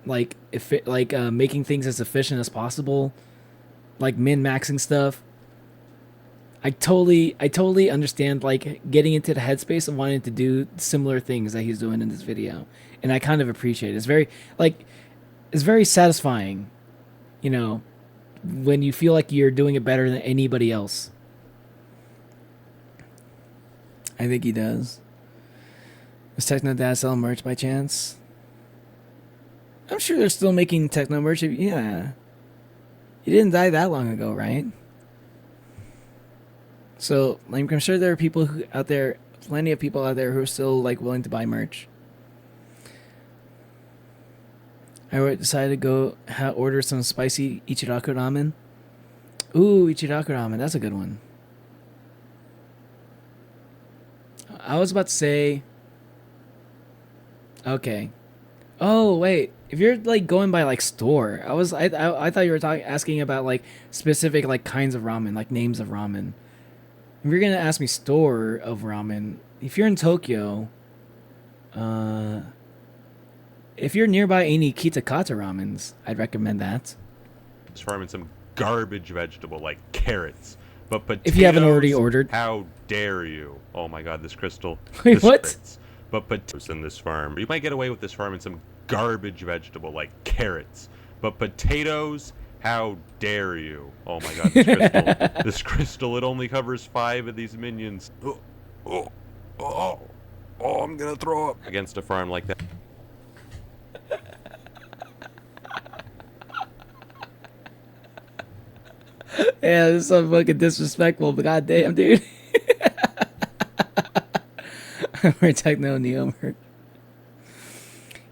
making things as efficient as possible, like min-maxing stuff, I totally understand like getting into the headspace of wanting to do similar things that he's doing in this video. And I kind of appreciate it. It's very satisfying, you know, when you feel like you're doing it better than anybody else. I think he does. Was Techno Dad sell merch by chance? I'm sure they're still making Techno merch. Yeah. He didn't die that long ago, right? So, like, I'm sure there are people plenty of people out there who are still like willing to buy merch. I decided to go order some spicy Ichiraku ramen. Ooh, Ichiraku ramen. That's a good one. I was about to say... Okay. Oh, wait. If you're, like, going by, like, store, I thought you were asking about, like, specific, like, kinds of ramen, like, names of ramen. If you're gonna ask me store of ramen, if you're in Tokyo, if you're nearby any Kitakata ramens, I'd recommend that. It's farming some garbage vegetable like carrots. But potatoes, if you haven't already ordered. How dare you? Oh my god, this crystal. Wait, this what? Crits. But potatoes in this farm. You might get away with this farming some garbage vegetable like carrots. But potatoes, how dare you? Oh my god, this crystal. This crystal, it only covers 5 of these minions. Oh, I'm gonna throw up. Against a farm like that. Yeah, this is so fucking disrespectful, but goddamn, dude. We're Techno Neo.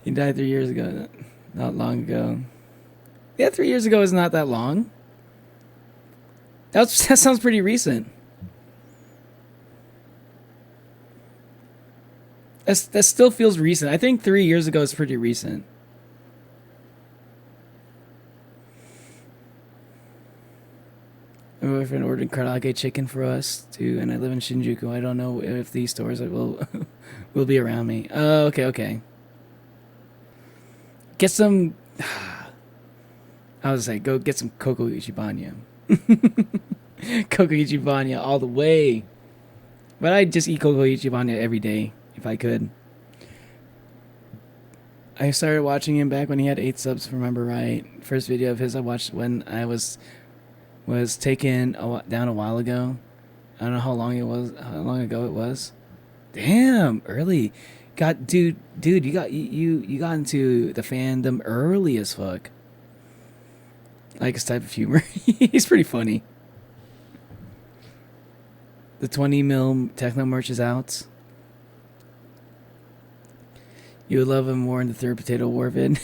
He died 3 years ago. Not long ago. Yeah, 3 years ago is not that long. That sounds pretty recent. That still feels recent. I think 3 years ago is pretty recent. My boyfriend ordered karaage chicken for us too, and I live in Shinjuku. I don't know if these stores will be around me. Oh, okay. Get some. I was say go get some Coco Ichibanya. Coco Ichibanya all the way. But I'd just eat Coco Ichibanya every day if I could. I started watching him back when he had 8 subs, if I remember right. First video of his I watched when I was taken down a while ago. I don't know how long ago it was. Damn, early. Dude, you got into the fandom early as fuck. Like his type of humor. He's pretty funny. The 20 mil techno merch is out. You would love him more in the third Potato War vid.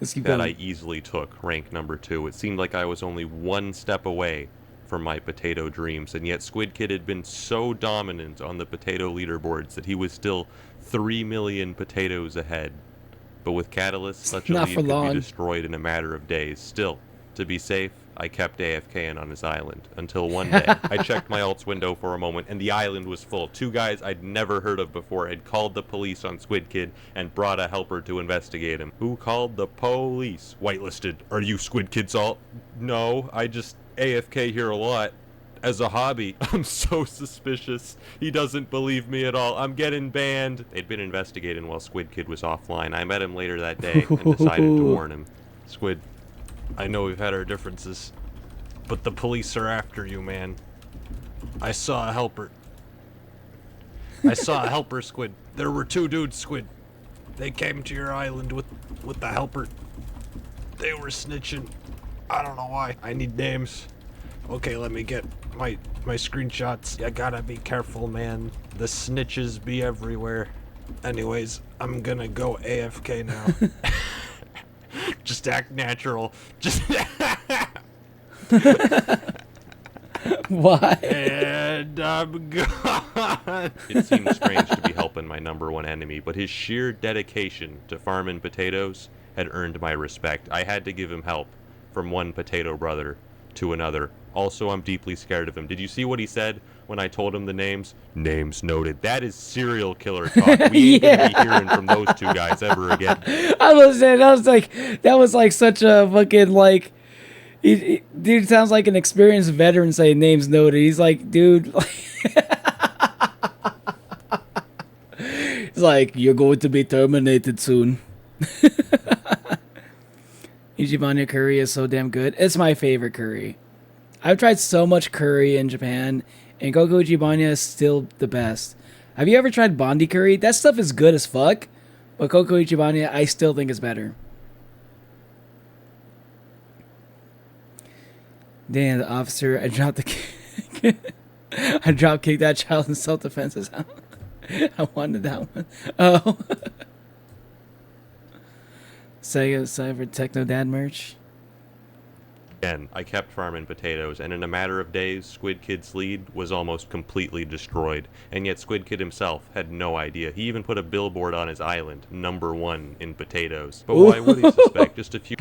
Let's keep that going. I easily took rank number 2. It seemed like I was only one step away from my potato dreams, and yet Squid Kid had been so dominant on the potato leaderboards that he was still 3 million potatoes ahead. But with Catalyst, such a lead could be destroyed in a matter of days. Still, to be safe, I kept AFKing on his island, until one day I checked my alts window for a moment and the island was full. 2 guys I'd never heard of before had called the police on Squid Kid and brought a helper to investigate him. Who called the police? Whitelisted. Are you Squid Kid's alt? No, I just AFK here a lot. As a hobby. I'm so suspicious. He doesn't believe me at all. I'm getting banned. They'd been investigating while Squid Kid was offline. I met him later that day and decided to warn him. Squid, I know we've had our differences, but the police are after you, man. I saw a helper. Squid. There were 2 dudes, Squid. They came to your island with the helper. They were snitching. I don't know why. I need names. Okay, let me get my screenshots. You gotta be careful, man. The snitches be everywhere. Anyways, I'm gonna go AFK now. Just act natural. Just Why? And I'm gone. It seemed strange to be helping my number 1 enemy, but his sheer dedication to farming potatoes had earned my respect. I had to give him help from one potato brother to another. Also, I'm deeply scared of him. Did you see what he said when I told him the names? Names noted. That is serial killer talk. We ain't gonna be hearing from those 2 guys ever again. I was saying, that was like such a fucking like, dude sounds like an experienced veteran saying names noted. He's like, dude, he's like, you're going to be terminated soon. Ichibanya curry is so damn good. It's my favorite curry. I've tried so much curry in Japan, and Coco Ichibanya is still the best. Have you ever tried Bondi curry? That stuff is good as fuck, but Coco Ichibanya I still think is better. Damn, the officer, I dropped kicked that child in self-defense. I wanted that one. Oh. Sega Cyber Techno Dad merch. Again, I kept farming potatoes, and in a matter of days, Squid Kid's lead was almost completely destroyed. And yet Squid Kid himself had no idea. He even put a billboard on his island, number 1 in potatoes. But why would he suspect? Just a few...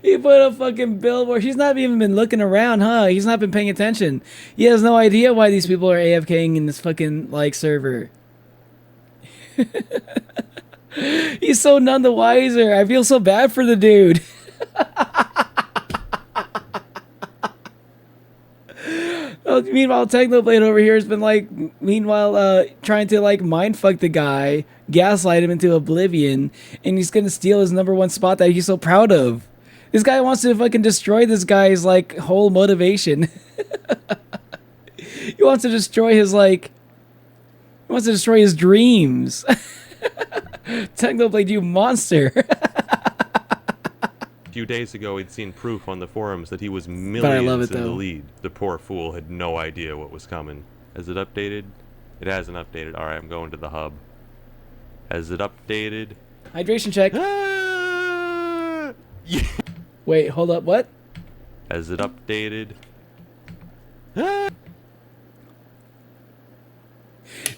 He put a fucking billboard. He's not even been looking around, huh? He's not been paying attention. He has no idea why these people are AFKing in this fucking, like, server. He's so none the wiser. I feel so bad for the dude. Meanwhile, Technoblade over here has been like, trying to like mindfuck the guy, gaslight him into oblivion, and he's gonna steal his #1 spot that he's so proud of. This guy wants to fucking destroy this guy's like whole motivation. He wants to destroy his like. He wants to destroy his dreams. Technoblade, you monster. A few days ago, he'd seen proof on the forums that he was I love millions it, in the though. lead. The poor fool had no idea what was coming. Has it updated? It hasn't updated. Alright, I'm going to the hub. Has it updated? Hydration check. Ah! Yeah. Wait, hold up. What? Has it updated? Ah!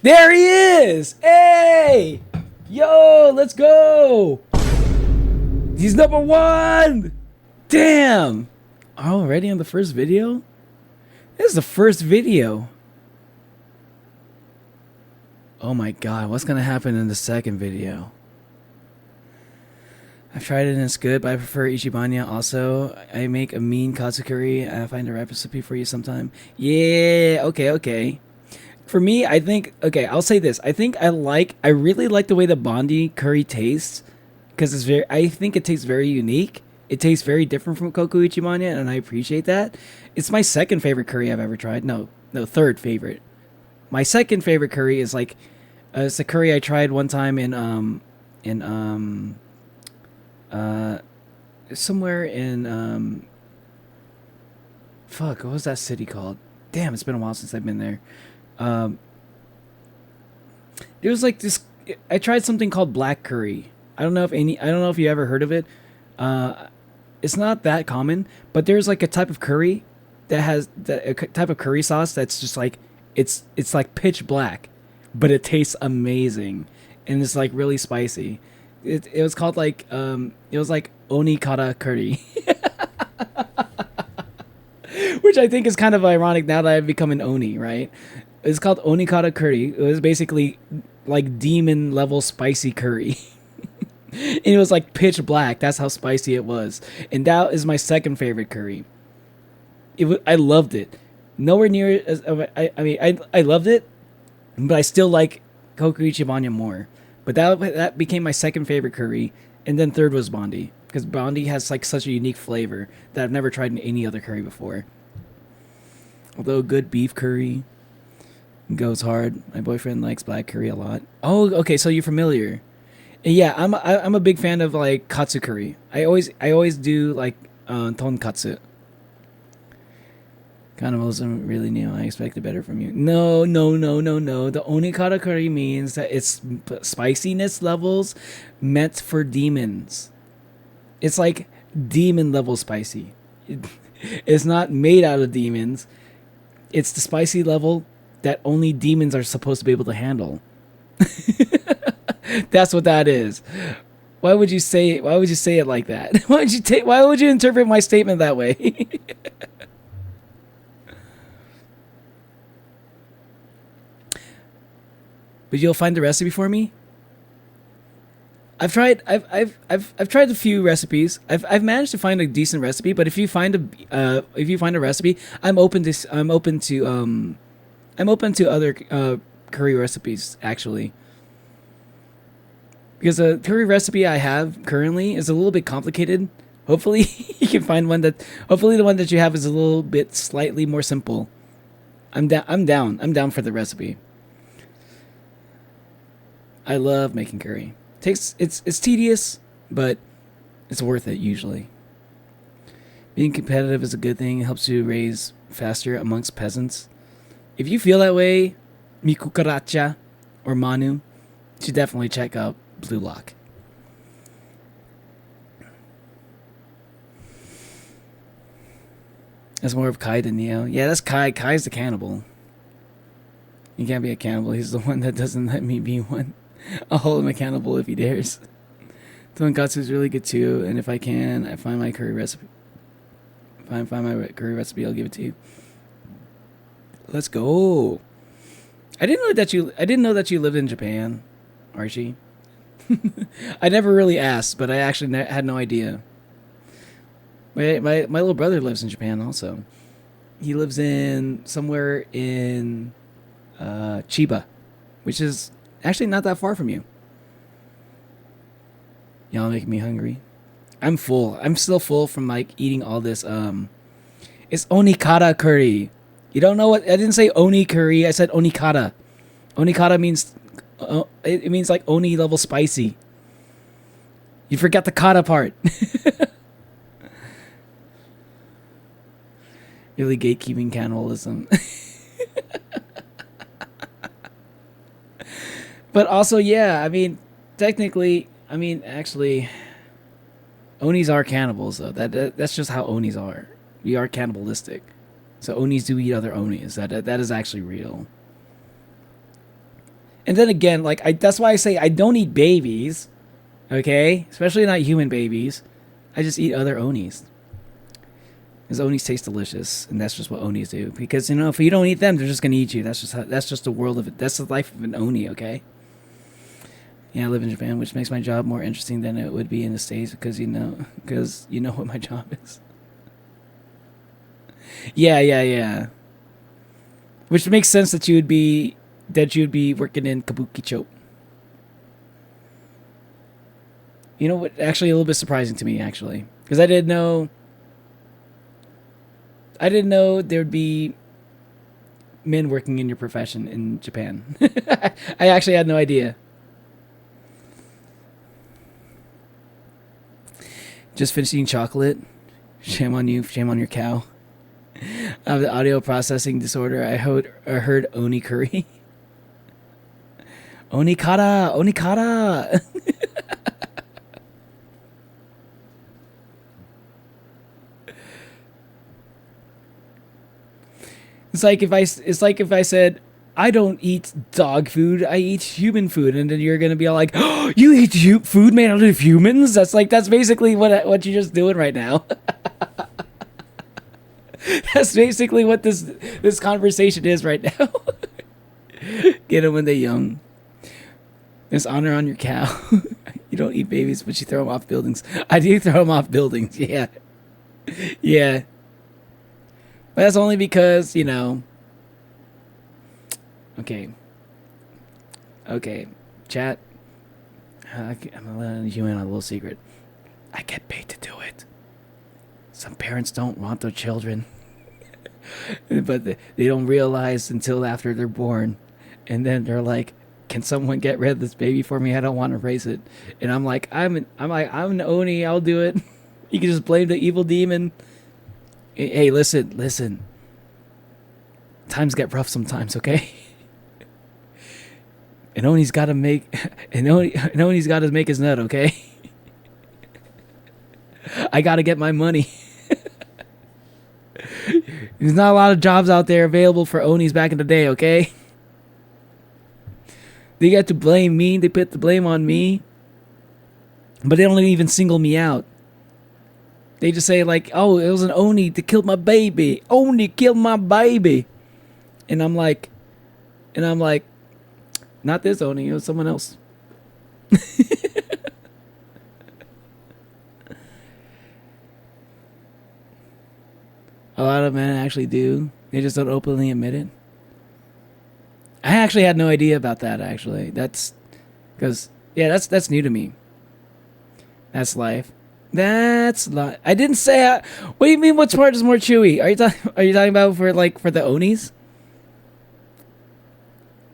There he is! Hey! Yo, let's go! He's #1! Damn! Already on the first video? This is the first video. Oh my god, what's gonna happen in the second video? I've tried it and it's good, but I prefer Ichibanya also. I make a mean katsukuri. I'll find a recipe for you sometime. Yeah, okay. For me, I think, okay, I'll say this. I really like the way the Bondi curry tastes. Because I think it tastes very unique. It tastes very different from Koku Ichibanya, and I appreciate that. It's my second favorite curry I've ever tried. No, third favorite. My second favorite curry is like, it's a curry I tried one time somewhere in, fuck, what was that city called? Damn, it's been a while since I've been there. There was like this, I tried something called black curry. I don't know if you ever heard of it. It's not that common, but there's like a type of curry that has a type of curry sauce that's just like it's like pitch black, but it tastes amazing and it's like really spicy. It was called like it was like onikara curry, which I think is kind of ironic now that I've become an oni, right? It's called onikara curry. It was basically like demon level spicy curry. And it was like pitch black. That's how spicy it was. And that is my second favorite curry. I loved it. Nowhere near as I loved it, but I still like Koku Ichibanya more. But that became my second favorite curry, and then third was Bondi, because Bondi has like such a unique flavor that I've never tried in any other curry before. Although good beef curry goes hard. My boyfriend likes black curry a lot. Oh, okay, so you're familiar. Yeah, I'm a big fan of like katsu curry. I always do like tonkatsu. Cannibalism really new. I expected better from you. No. The onikara curry means that it's spiciness levels meant for demons. It's like demon level spicy. It's not made out of demons. It's the spicy level that only demons are supposed to be able to handle. That's what that is. Why would you say it like that? Why would you interpret my statement that way? But you'll find the recipe for me? I've tried a few recipes. I've managed to find a decent recipe, but if you find a recipe, I'm open to other curry recipes actually. Because the curry recipe I have currently is a little bit complicated. Hopefully you can find one hopefully the one that you have is a little bit slightly more simple. I'm down for the recipe. I love making curry. It's tedious, but it's worth it usually. Being competitive is a good thing. It helps you raise faster amongst peasants. If you feel that way, Mikukaracha or Manu, you should definitely check out Blue Lock. That's more of Kai than Neo. Yeah, that's Kai. Kai's the cannibal. You can't be a cannibal. He's the one that doesn't let me be one. I'll hold him a cannibal if he dares. Tonkatsu is really good too, and if I find my curry recipe, I'll give it to you. Let's go. I didn't know that you lived in Japan, Archie. I never really asked, but I actually had no idea. My little brother lives in Japan also. He lives in somewhere in Chiba, which is actually not that far from you. Y'all making me hungry. I'm full. I'm still full from like eating all this. It's onikata curry. You don't know what? I didn't say oni curry. I said onikata. Onikata means it means like oni level spicy. You forgot the kata part. Really gatekeeping cannibalism. But also, yeah, I mean, technically, I mean, actually, Onis are cannibals, though. That's just how Onis are. We are cannibalistic. So Onis do eat other Onis. That is actually real. And then again, like that's why I say I don't eat babies, okay? Especially not human babies. I just eat other Onis. Because Onis taste delicious, and that's just what Onis do. Because you know, if you don't eat them, they're just gonna eat you. That's just the world of it. That's the life of an Oni, okay? Yeah, I live in Japan, which makes my job more interesting than it would be in the States because you know what my job is. Yeah. Which makes sense that you'd be working in Kabukicho. You know what? Actually, a little bit surprising to me, actually, because I didn't know there'd be men working in your profession in Japan. I actually had no idea. Just finished eating chocolate. Shame on you. Shame on your cow. I have the audio processing disorder. I heard oni curry. Onikata. It's like if I said I don't eat dog food, I eat human food, and then you're gonna be all like, oh, you eat food made out of humans? That's basically what you're just doing right now. That's basically what this conversation is right now. Get them when they're young. There's honor on your cow. You don't eat babies, but you throw them off buildings. I do throw them off buildings. Yeah. But that's only because, you know. Okay, chat. I'm gonna let you in on a little secret. I get paid to do it. Some parents don't want their children, but they don't realize until after they're born, and then they're like, "Can someone get rid of this baby for me? I don't want to raise it." And I'm like, "I'm an Oni. I'll do it." You can just blame the evil demon. Hey, listen. Times get rough sometimes, okay? And Oni's got to make his nut, okay? I got to get my money. There's not a lot of jobs out there available for Onis back in the day, okay? They get to blame me. They put the blame on me. But they don't even single me out. They just say like, oh, it was an Oni that killed my baby. Oni killed my baby. And I'm like, not this Oni, it was someone else. A lot of men actually do. They just don't openly admit it. I actually had no idea about that, actually. That's because, yeah, that's new to me. That's life. That's life. I didn't say. What do you mean? Which part is more chewy? Are you talking about for the Onis?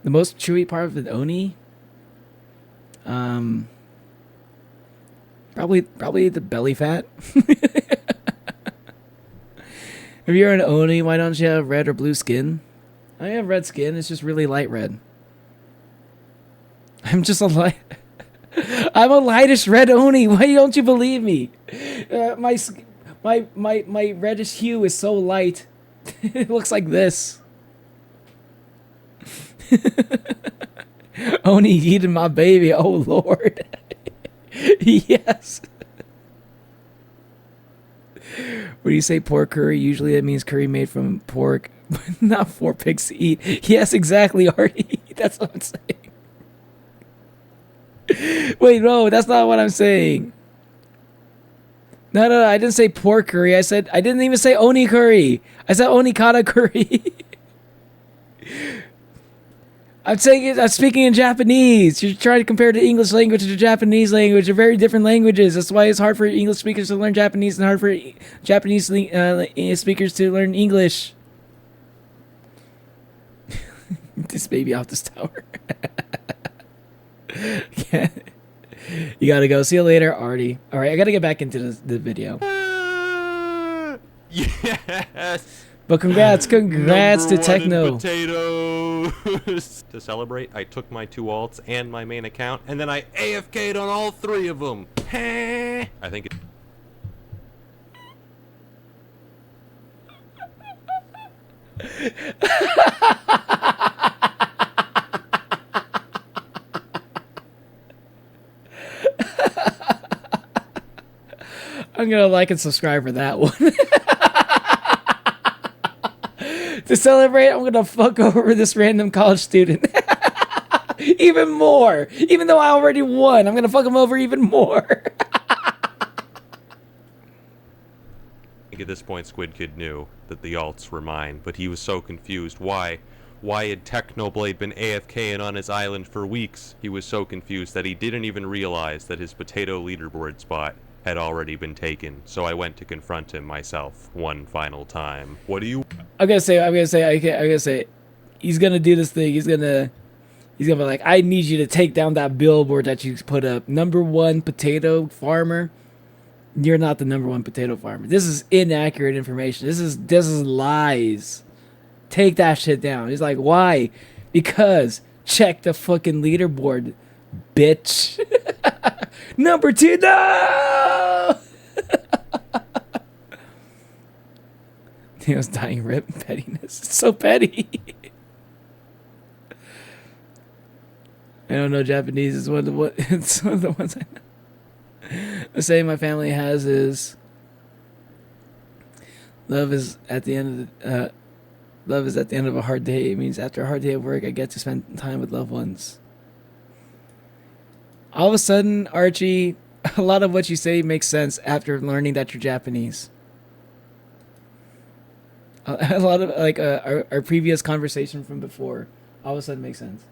The most chewy part of the Oni? Probably the belly fat. If you're an Oni, why don't you have red or blue skin? I have red skin. It's just really light red. I'm a lightish red Oni. Why don't you believe me? My reddish hue is so light. It looks like this. Oni eating my baby. Oh Lord. Yes. When you say pork curry, usually it means curry made from pork, but not for pigs to eat. Yes, exactly, Artie. That's what I'm saying. Wait, no, that's not what I'm saying. No. I didn't say pork curry. I didn't even say oni curry. I said onikata curry. I'm speaking in Japanese. You're trying to compare the English language to the Japanese language. They're very different languages. That's why it's hard for English speakers to learn Japanese and hard for Japanese speakers to learn English. This baby off this tower. You gotta go. See you later, Artie. All right, I gotta get back into the video. Yes. But congrats to Techno. Potatoes. To celebrate, I took my 2 alts and my main account, and then I AFK'd on all 3 of them. I think it... I'm gonna like and subscribe for that one. To celebrate, I'm gonna fuck over this random college student. Even more. Even though I already won, I'm gonna fuck him over even more. At this point, Squid Kid knew that the alts were mine, but he was so confused. Why had Technoblade been AFKing on his island for weeks? He was so confused that he didn't even realize that his potato leaderboard spot had already been taken. So I went to confront him myself one final time. What do you... I'm gonna say, he's gonna do this thing. He's gonna be like, I need you to take down that billboard that you put up. #1 potato farmer. You're not the #1 potato farmer. This is inaccurate information. This is lies. Take that shit down. He's like, why? Because check the fucking leaderboard, bitch. #2, no! He was dying rip pettiness. It's so petty. I don't know Japanese. It's one of the ones I know. The saying my family has is love is at the end of a hard day. It means after a hard day of work, I get to spend time with loved ones. All of a sudden, Archie, a lot of what you say makes sense after learning that you're Japanese. A lot of our previous conversation from before all of a sudden makes sense.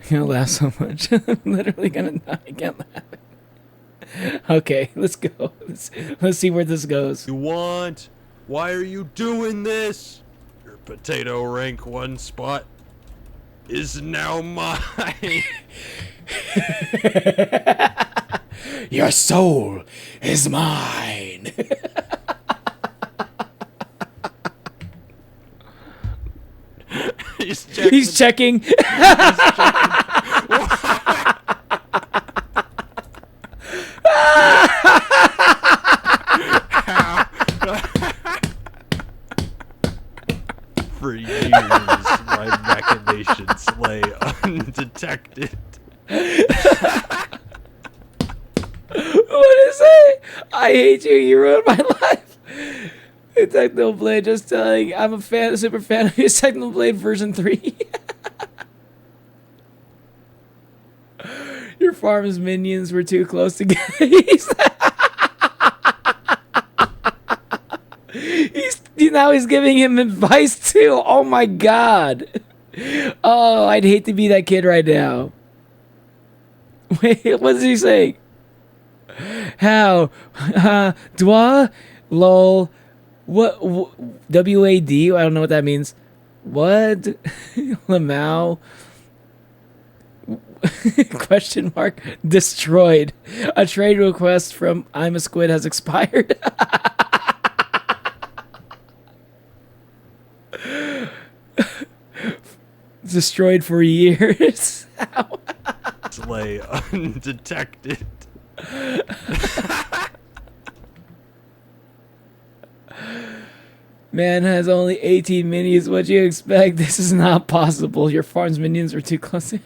I'm gonna laugh so much. I'm literally gonna die. I can't laugh. Okay, let's go. Let's see where this goes. You want? Why are you doing this? Your potato rank 1 spot is now mine. Your soul is mine. He's checking. For years, my machinations lay undetected. What is it? I hate you. You ruined my life. Technoblade, just telling. I'm a super fan of his Technoblade version 3. Your farm's minions were too close together. He's giving him advice too. Oh my god. Oh, I'd hate to be that kid right now. Wait, what does he say? How? Dwa? Lol. What? WAD? I don't know what that means. What? Lamau? Question mark. Destroyed. A trade request from I'm a Squid has expired. Destroyed for years. Lay undetected. Man has only 18 minions. What'd you expect? This is not possible. Your farm's minions were too close. He's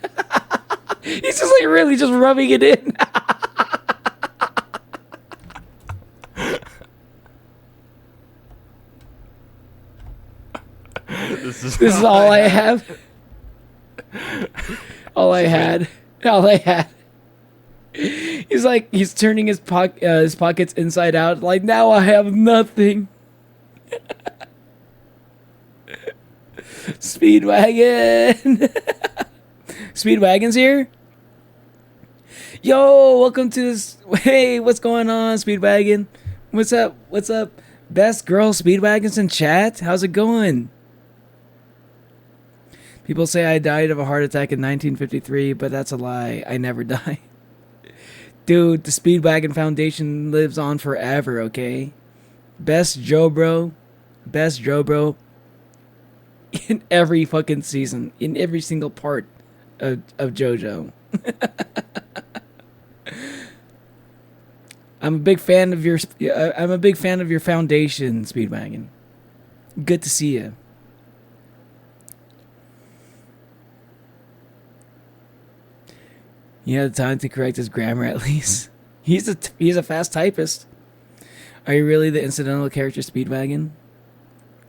just like really just rubbing it in. This is all I have. All I had. All I had. He's like, he's turning his pockets inside out. Like, now I have nothing. Speedwagon. Speedwagon's here. Yo, welcome to this. Hey, what's going on, Speedwagon? What's up? What's up? Best girl Speedwagons in chat. How's it going? People say I died of a heart attack in 1953, but that's a lie. I never died. Dude, the Speedwagon Foundation lives on forever, okay? Best Joe Bro. Best Joe Bro. In every fucking season. In every single part of JoJo. I'm a big fan of your foundation, Speedwagon. Good to see you. He had the time to correct his grammar at least. He's a fast typist. Are you really the incidental character, Speedwagon?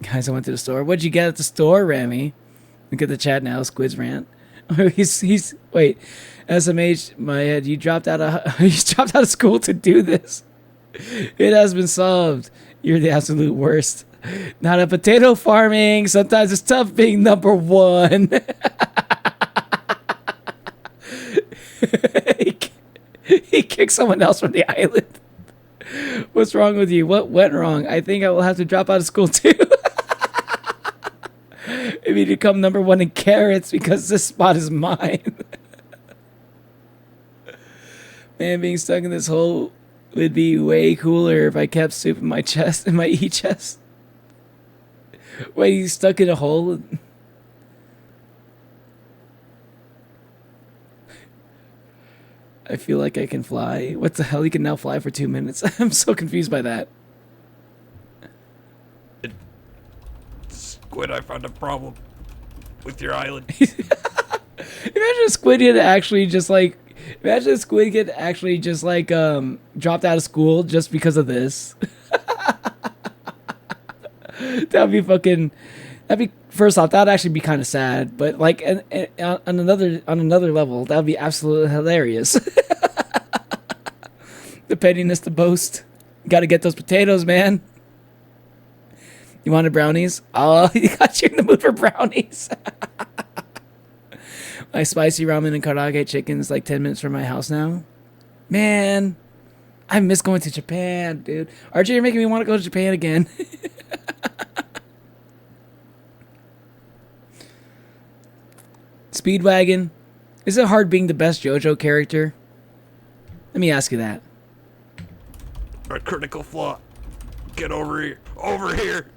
Guys, I went to the store. What'd you get at the store, Remy? Look at the chat now, Squid's rant. he's wait. SMH, my head, you dropped out of school to do this. It has been solved. You're the absolute worst. Not a potato farming. Sometimes it's tough being number one. He kicked someone else from the island. What's wrong with you? What went wrong? I think I will have to drop out of school too. Maybe become number one in carrots because this spot is mine. Man, being stuck in this hole would be way cooler if I kept soup in my chest, in my chest. Wait, he's stuck in a hole? I feel like I can fly. What the hell? You can now fly for 2 minutes. I'm so confused by that. Squid, I found a problem with your island. Imagine a squid kid actually just like... Imagine a squid kid actually just like dropped out of school just because of this. That'd be fucking... That'd be... First off, that'd actually be kind of sad, but like on another level, that'd be absolutely hilarious. The pettiness to boast. Got to get those potatoes, man. You wanted brownies? Oh, he got you in the mood for brownies. My spicy ramen and karaage chicken is like 10 minutes from my house now. Man, I miss going to Japan, dude. RJ, you're making me want to go to Japan again. Speedwagon, is it hard being the best JoJo character? Let me ask you that. A critical flaw. Get over here. Over here.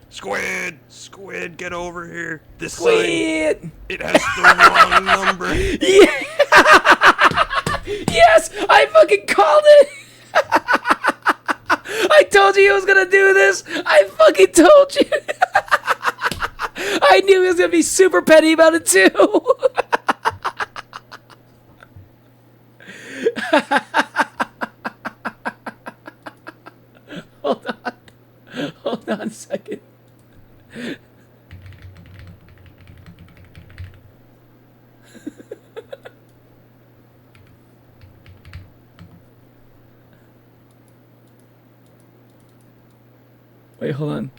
Squid. Squid, get over here. This Squid. sign, it has the wrong number. Yeah. Yes, I fucking called it. I told you he was gonna do this. I fucking told you. I knew he was gonna be super petty about it too. Hold on a second. Wait, hold on.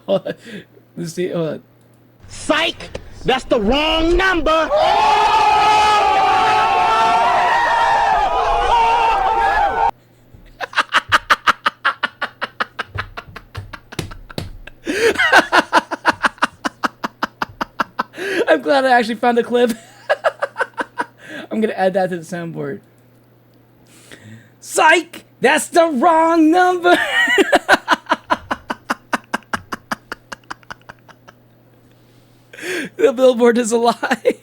Hold on. Let's see. Hold on. Psych! That's the wrong number! I'm glad I actually found a clip. I'm gonna add that to the soundboard. Psych! That's the wrong number! The billboard is a lie.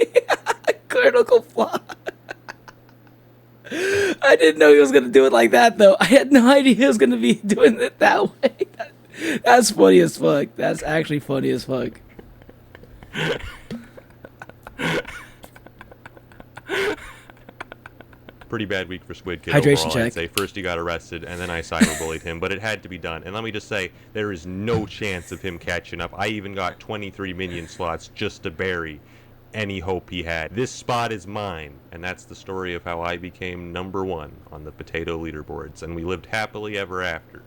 Critical flaw. I didn't know he was gonna do it like that though. I had no idea he was gonna be doing it that way. That's funny as fuck. That's actually funny as fuck. Pretty bad week for Squid Kid Hydration overall, check. I'd say. First he got arrested, and then I cyberbullied him, but it had to be done. And let me just say, there is no chance of him catching up. I even got 23 minion slots just to bury any hope he had. This spot is mine, and that's the story of how I became #1 on the potato leaderboards, and we lived happily ever after.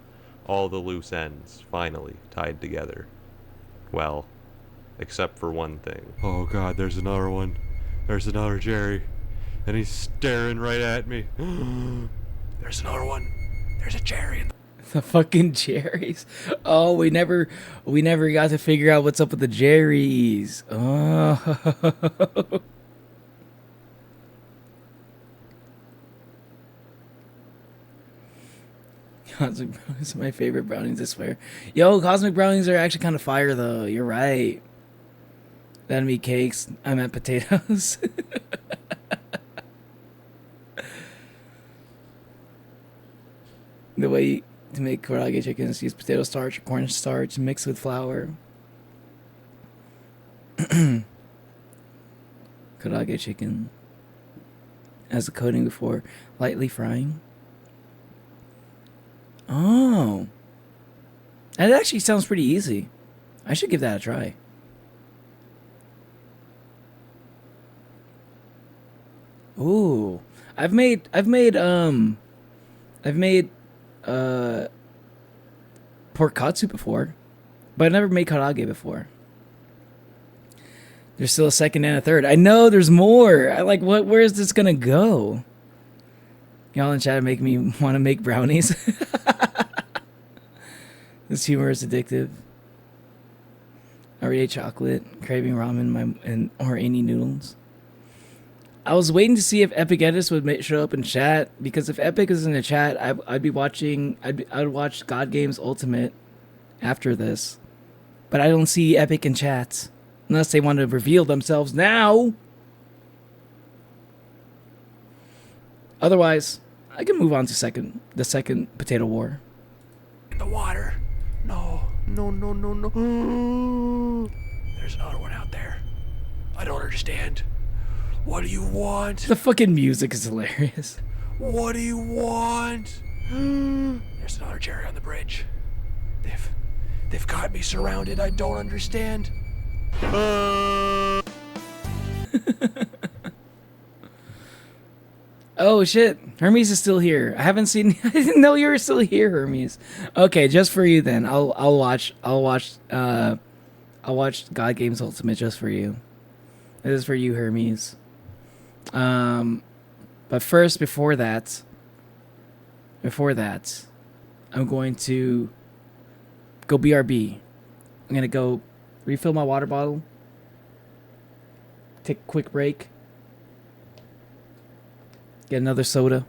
All the loose ends finally tied together. Well, except for one thing. Oh god, there's another one. There's another Jerry. And he's staring right at me. There's another one. There's a Jerry in The fucking Jerry's. Oh, we never got to figure out what's up with the Jerry's. Oh. Cosmic brownies are my favorite brownies, I swear. Yo, cosmic brownies are actually kind of fire, though. You're right. That'd be cakes. I meant potatoes. The way to make karaage chicken is use potato starch or cornstarch mixed with flour. Karaage chicken as a coating before lightly frying. Oh. That actually sounds pretty easy. I should give that a try. Ooh. I've made pork katsu before, but I never made karaage before. There's still a second and a third. I know there's more. I like what? Where is this gonna go? Y'all in chat make me want to make brownies. This humor is addictive. I already ate chocolate, craving ramen, or any noodles. I was waiting to see if Epic Edis would show up in chat, because if Epic is in the chat, I'd watch God Games Ultimate after this, but I don't see Epic in chat unless they want to reveal themselves now. Otherwise, I can move on to the second potato war. the water. No. There's another one out there. I don't understand. What do you want? The fucking music is hilarious. What do you want? There's another Jerry on the bridge. They've got me surrounded. I don't understand. Oh shit, Hermes is still here. I haven't seen. I didn't know you were still here, Hermes. Okay, just for you then. I'll watch God Games Ultimate just for you. This is for you, Hermes. But first, before that, I'm going to go BRB. I'm gonna go refill my water bottle. Take a quick break. Get another soda.